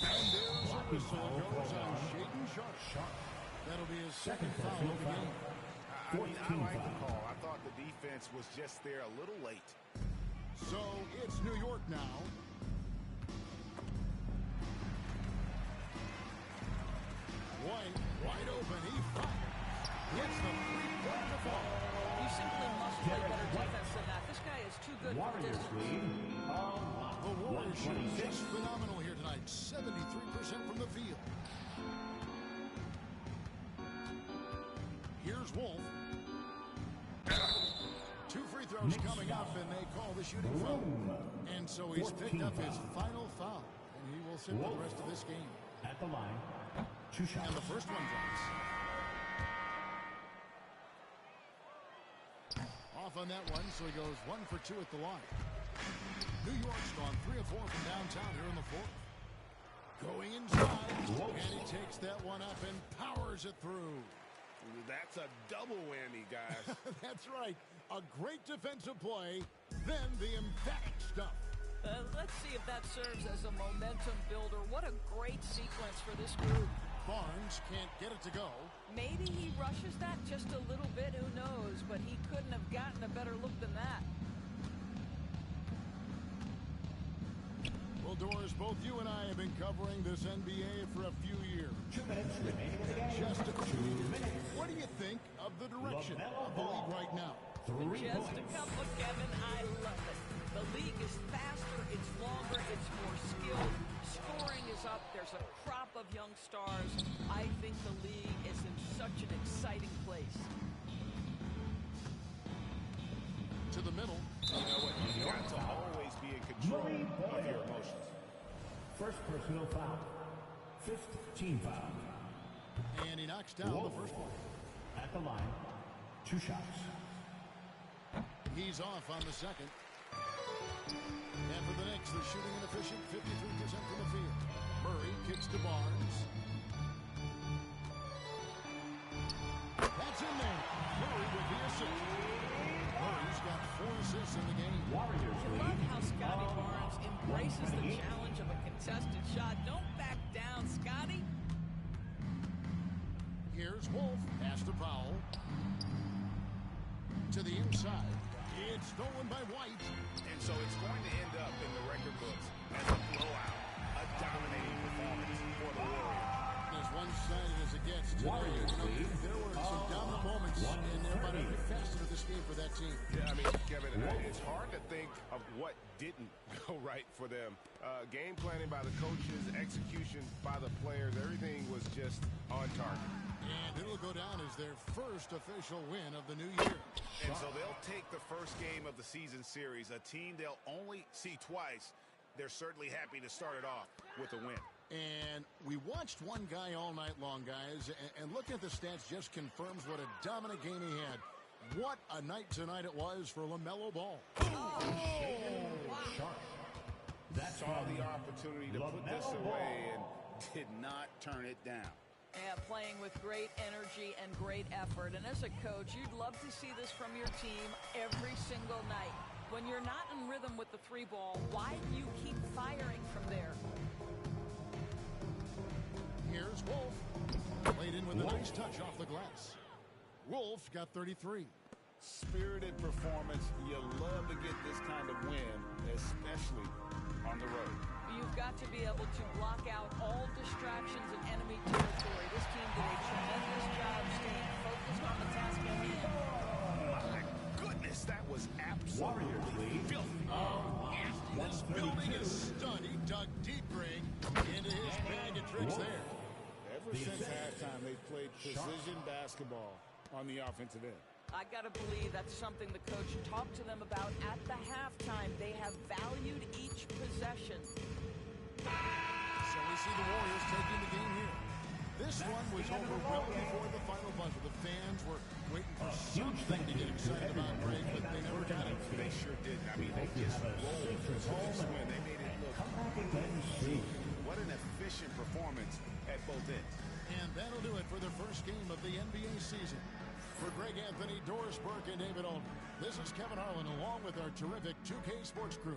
And there's a whistle goes on Shaden Sharp. That'll be his second foul of the game. I like the call. I thought the defense was just there a little late. So it's New York now. White, wide open, he fires. Gets the three-pointer ball. You simply must play better defense than that. This guy is too good for distance. The Warriors shooting just phenomenal here tonight. 73% from the field. Here's Wolf. 2 free throws coming up, and they call the shooting foul. And so he's picked up his final foul, and he will sit for the rest of this game. At the line. 2 shots. And the first one drops. Off on that one, so he goes 1 for 2 at the line. New York's gone 3 of 4 from downtown here in the fourth. Going inside, and he takes that one up and powers it through. That's a double whammy, guys. That's right. A great defensive play, then the emphatic stuff. Let's see if that serves as a momentum builder. What a great sequence for this group. Barnes can't get it to go. Maybe he rushes that just a little bit, who knows, but he couldn't have gotten a better look than that. Well, Doris, both you and I have been covering this NBA for a few years. 2 minutes remaining in the game. Just a few minutes. What do you think of the direction of the league right now? 3 Just points. a couple, Kevin. I love it. The league is faster, it's longer, it's more skilled. Scoring is up. There's a crop of young stars. I think the league is in such an exciting place. To the middle. You know what? You've got to always be in control of your emotions. First personal foul. 5th team foul. And he knocks down the first one. At the line. 2 shots. He's off on the second. And for the Knicks, they're shooting inefficient, 53% from the field. Murray kicks to Barnes. That's in there. Murray with the assist. Murray's got 4 assists in the game. Warriors I love how Scotty Barnes embraces the challenge of a contested shot. Don't back down, Scotty. Here's Wolf. Pass to Powell. To the inside. It's stolen by White. And so it's going to end up in the record books as a blowout, a dominating performance for the Warriors. As one-sided as it gets today, there were some dominant moments in there about every facet of this game for that team. Yeah, I mean, Kevin, it's hard to think of what didn't go right for them. Game planning by the coaches, execution by the players, everything was just on target. And it'll go down as their first official win of the new year. And so they'll take the first game of the season series, a team they'll only see twice. They're certainly happy to start it off with a win. And we watched one guy all night long, guys, and looking at the stats just confirms what a dominant game he had. What a night tonight it was for LaMelo Ball. That's saw the opportunity to put this away and did not turn it down. Yeah, playing with great energy and great effort. And as a coach, you'd love to see this from your team every single night. When you're not in rhythm with the 3-ball, why do you keep firing from there? Here's Wolf. Played in with a nice touch off the glass. Wolf got 33. Spirited performance. You love to get this kind of win, especially on the road. You've got to be able to block out all distractions in enemy territory. This team did a tremendous job staying focused on the task at hand. My goodness, that was absolutely filthy. This building is stunned. He dug deep, Greg, into his bag of tricks there. Ever since halftime, they've played precision basketball on the offensive end. I got to believe that's something the coach talked to them about at the halftime. They have valued each possession. So we see the Warriors taking the game here. This one was over well before the final buzzer. The fans were waiting for something to get excited about, Greg, but they never got it. They sure did. I mean, they just rolled through this win. They made it look easy. What an efficient performance at both ends. And that'll do it for the first game of the NBA season. For Greg Anthony, Doris Burke, and David Aldridge, this is Kevin Harlan along with our terrific 2K Sports crew,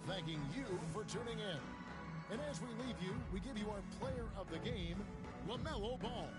thanking you for tuning in. And as we leave you, we give you our player of the game, LaMelo Ball.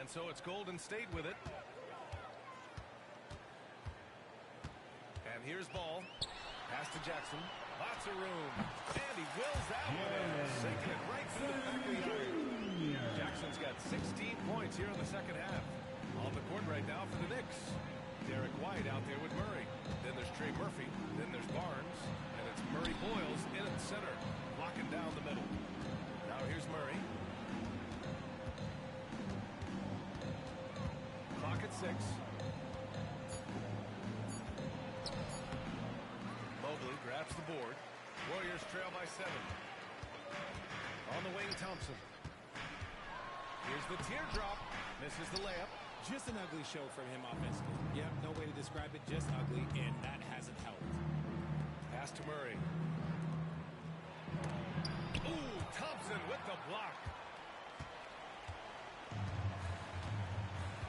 And so it's Golden State with it. And here's ball. Pass to Jackson. Lots of room. And he wills that one in. Sinking it right through the back of the iron. Jackson's got 16 points here in the second half. On the court right now for the Knicks. Derek White out there with Murray. Then there's Trey Murphy. Then there's Barnes. And it's Murray Boyles in at center. Blocking down the middle. Now here's Murray. Clock at 6. Mobley grabs the board. Warriors trail by 7. On the wing, Thompson. Here's the teardrop. Misses the layup. Just an ugly show from him offensively. Yep, no way to describe it, just ugly, and that hasn't helped. Pass to Murray. Ooh, Thompson with the block.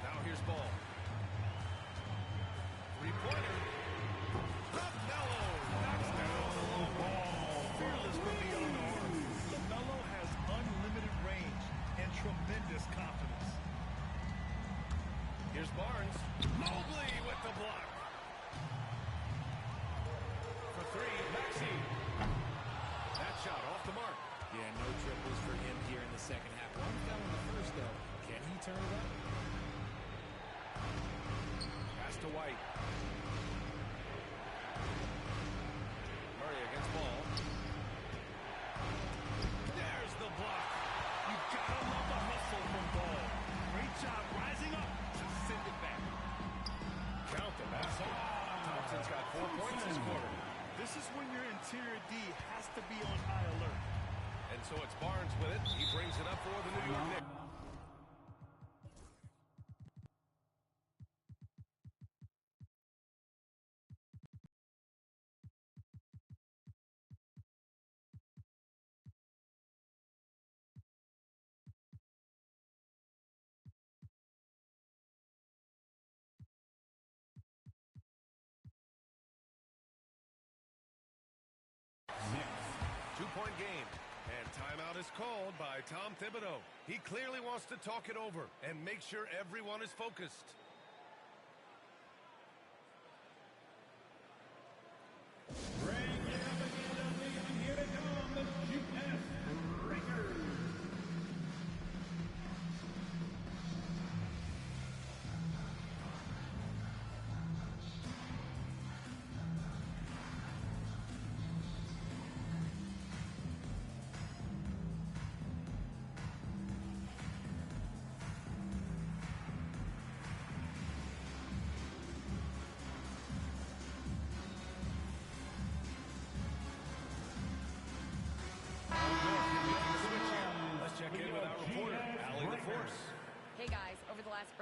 Now here's ball. Three-pointer. LaMelo knocks down the low ball. Fearless from beyond the arc. LaMelo has unlimited range and tremendous confidence. Here's Barnes. Mobley with the block. For 3, Maxey. That shot off the mark. Yeah, no triples for him here in the second half. One fell in the first, though. Can he turn it up? Pass to White. Murray against ball. There's the block. You gotta love the hustle from Ball. Great job rising up to send it back. Count the pass. Thompson's got 4 points this quarter. This is when your interior D has to be on high alert. And so it's Barnes with it. He brings it up for the New York Knicks. Two-point game. And timeout is called by Tom Thibodeau. He clearly wants to talk it over and make sure everyone is focused. Here they come, the GS Breakers.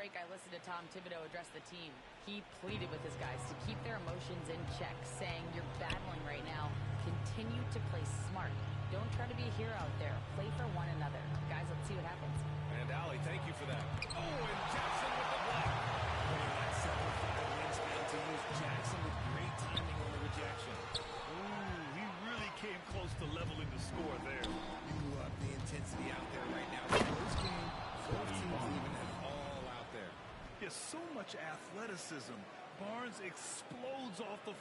break, I listened to Tom Thibodeau address the team. He pleaded with his guys to keep their emotions in check, saying, you're battling right now. Continue to play smart. Don't try to be a hero out there. Play for one another. Guys, let's see what happens. And Allie, thank you for that. Oh, and Jackson with the block. Putting that 7-5 wingspan to use Jackson with great timing on the rejection. Ooh, he really came close to leveling the score there. You love the intensity out there right now. First game, both teams leaving it all out there. There's so much athleticism. Barnes explodes off the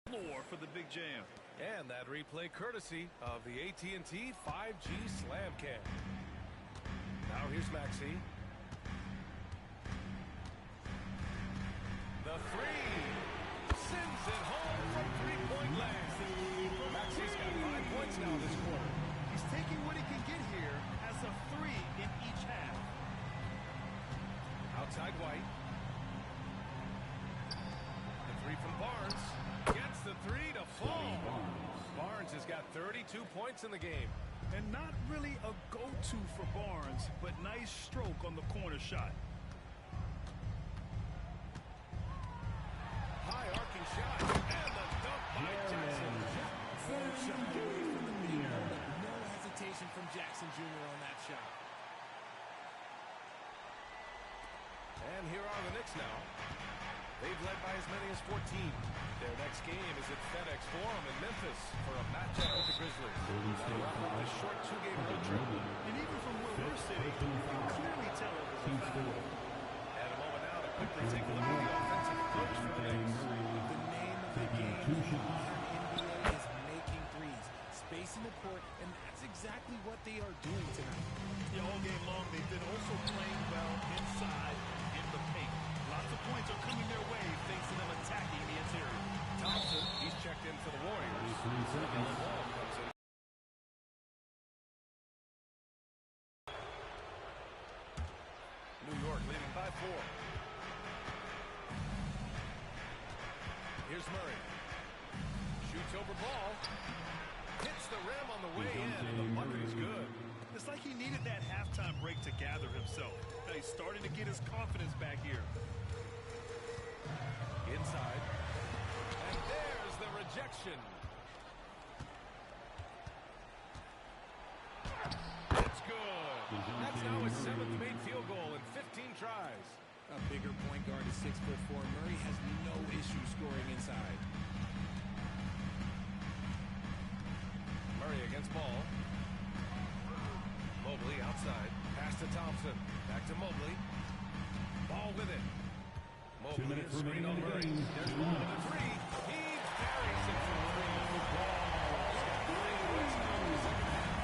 floor for the big jam. And that replay courtesy of the AT&T 5G Slam Cam. Now here's Maxey. The three. Sends it home from three-point land. Maxey's got 5 points now this quarter. He's taking what he can get here as a three in each half. Outside White. The three from Barnes. Gets the three to fall. Barnes has got 32 points in the game. And not really a go-to for Barnes, but nice stroke on the corner shot. High arcing shot. And the dunk by Jackson. Shot away from the big moment. No hesitation from Jackson Jr. on that shot. And here are the Knicks now. They've led by as many as 14. Their next game is at FedEx Forum in Memphis for a matchup with the Grizzlies. That'll wrap up this short 2-game road trip. And even from where we're sitting, you can clearly tell it was a foul. And a moment now to quickly take a look at the offensive approach for the Knicks. The name of the game in the NBA is making threes, spacing the court, and that's exactly what they are doing tonight. Yeah, all game long, they've been also playing well inside in the paint. Lots of points are coming their way, facing them attacking the interior. Thompson, he's checked in for the Warriors. Yellow ball comes in. New York leading by 4. Here's Murray. Shoots over ball. Hits the rim on the way in, and the bucket is good. It's like he needed that halftime break to gather himself. Now he's starting to get his confidence back here. Inside. And there's the rejection. It's good. That's now his 7th made field goal in 15 tries. A bigger point guard is 6'4". Murray has no issue scoring inside. Murray against ball. Mobley outside. Pass to Thompson. Back to Mobley. Ball with it. Mobley is screen on Murray. There's ball with a 3. He buries it from 3. Ball's got 3 points now in the second half.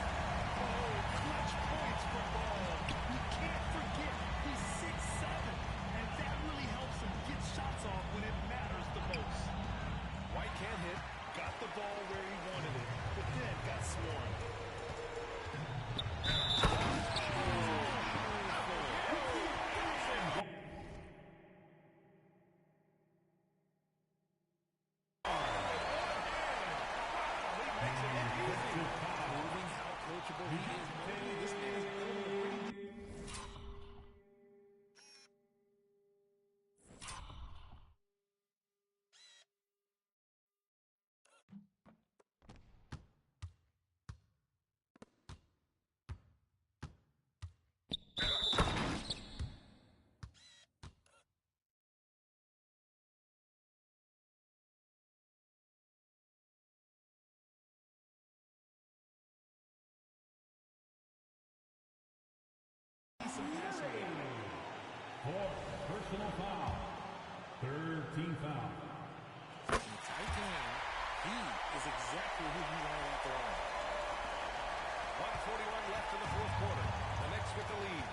Oh, clutch points for Ball. You can't forget he's 6'7", and that really helps him get shots off when it matters the most. White can't hit. Got the ball where he wanted it, but then got swarmed. Fourth personal foul. 13 foul. In a tight game, he is exactly who you wanted at the line. 1:41 left in the fourth quarter. The Knicks with the lead.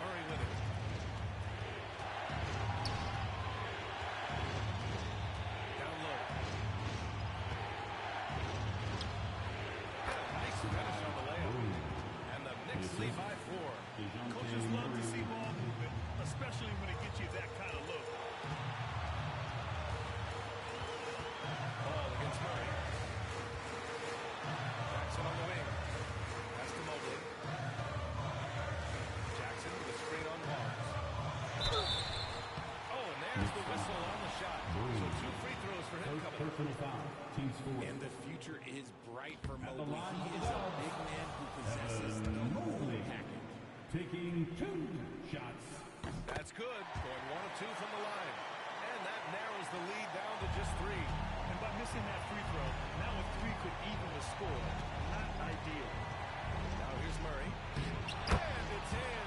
Murray with it. Down low. Nice finish on the layup. And the Knicks lead by 4. Coaches love to see ball movement, especially when it gets you that kind of look. Ball against Murray. Jackson on the wing. Pass to Mobley. Jackson with a screen on Barnes. Oh, and there's the whistle on the shot. So 2 free throws for him coming. Personal foul. Team score. And the future is bright for Mobley. He is a big man who possesses the whole package. Taking 2 shots. That's good. Going 1 of 2 from the line. And that narrows the lead down to just 3. And by missing that free throw, now a 3 could even the score. Not ideal. Now here's Murray. And it's in.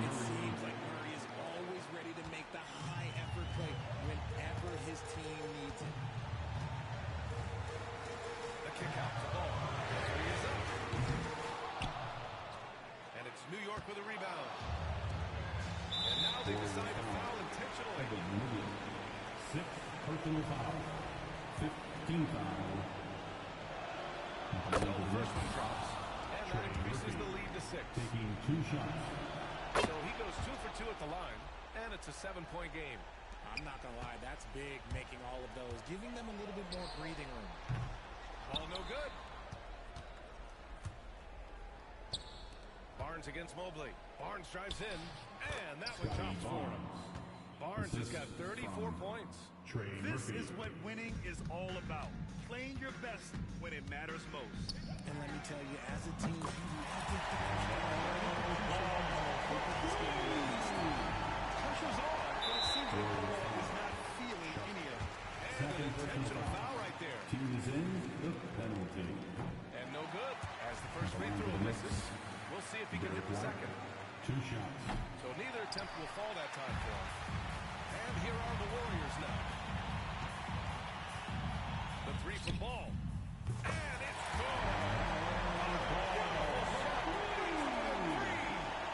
It seems like Murray is always ready to make the high-effort play whenever his team needs it. The kick out to Ball. 3 is up. And it's New York with a rebound. And now they decide to foul intentionally. 6 personal foul. 15 foul. So the first one drops. And that increases the lead to 6. Taking 2 shots. So he goes 2 for 2 at the line. And it's a 7-point game. I'm not going to lie, that's big, making all of those, giving them a little bit more breathing room. Ball no good. Barnes against Mobley. Barnes drives in, and that one drops for him. Barnes has got 34 points. This is what winning is all about. Playing your best when it matters most. And let me tell you, as a team, you have to think about this game. intentional foul right there. Team is in the penalty. And no good, as the first free throw misses. We'll see if he can hit the second. 2 shots. So neither attempt will fall that time for him. And here are the Warriors now. The three from Ball. And it's good.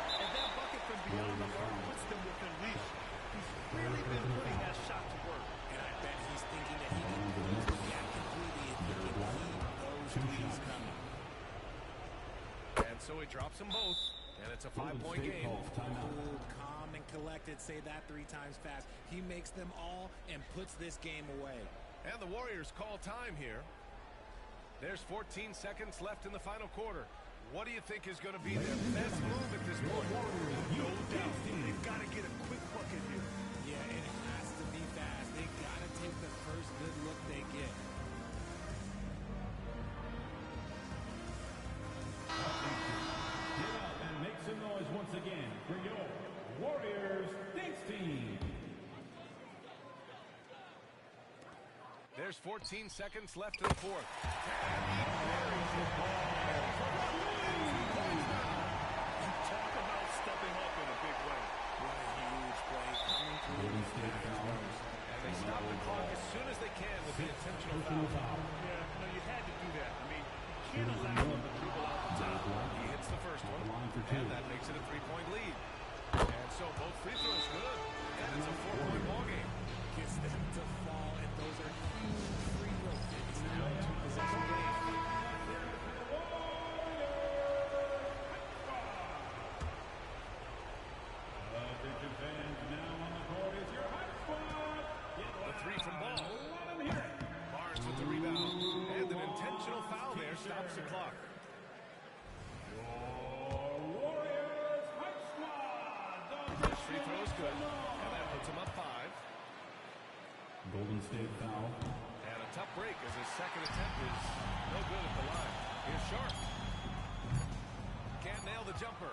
And that bucket from beyond the arc puts them within reach. He's really been putting that shot to work. And I bet he's thinking that he can close the gap completely if he can keep those threes coming. And so he drops them both. And it's a 5-point game. Cool, calm, and collected. Say that 3 times fast. He makes them all and puts this game away. And the Warriors call time here. There's 14 seconds left in the final quarter. What do you think is going to be their best move at this point? No doubt. They've got to get a quick bucket here. Yeah, it has to be fast. They got to take the first good look they get. Get up and make some noise once again for your Warriors Thanks team. There's 14 seconds left in the fourth. Talk about stepping up in a big way. What a huge play coming through. And they stop the clock as soon as they can with the intentional foul. Yeah, no, you had to do that. I mean, you can't allow him to dribble out the top. He hits the first one, and that makes it a 3-point lead. And so both free throws good, and it's a 4-point ball game. Gets them to fall, and those are huge free throws. It's now a 2-possession game. Attention fans, now on the court is your Hype Squad. The three from Ball. Barnes with the rebound, and an intentional foul there stops the clock. Warriors Hype Squad. First free throw is good, and that puts him up 5. Golden State foul. And a tough break as his second attempt is no good at the line. Here's Sharp. Can't nail the jumper.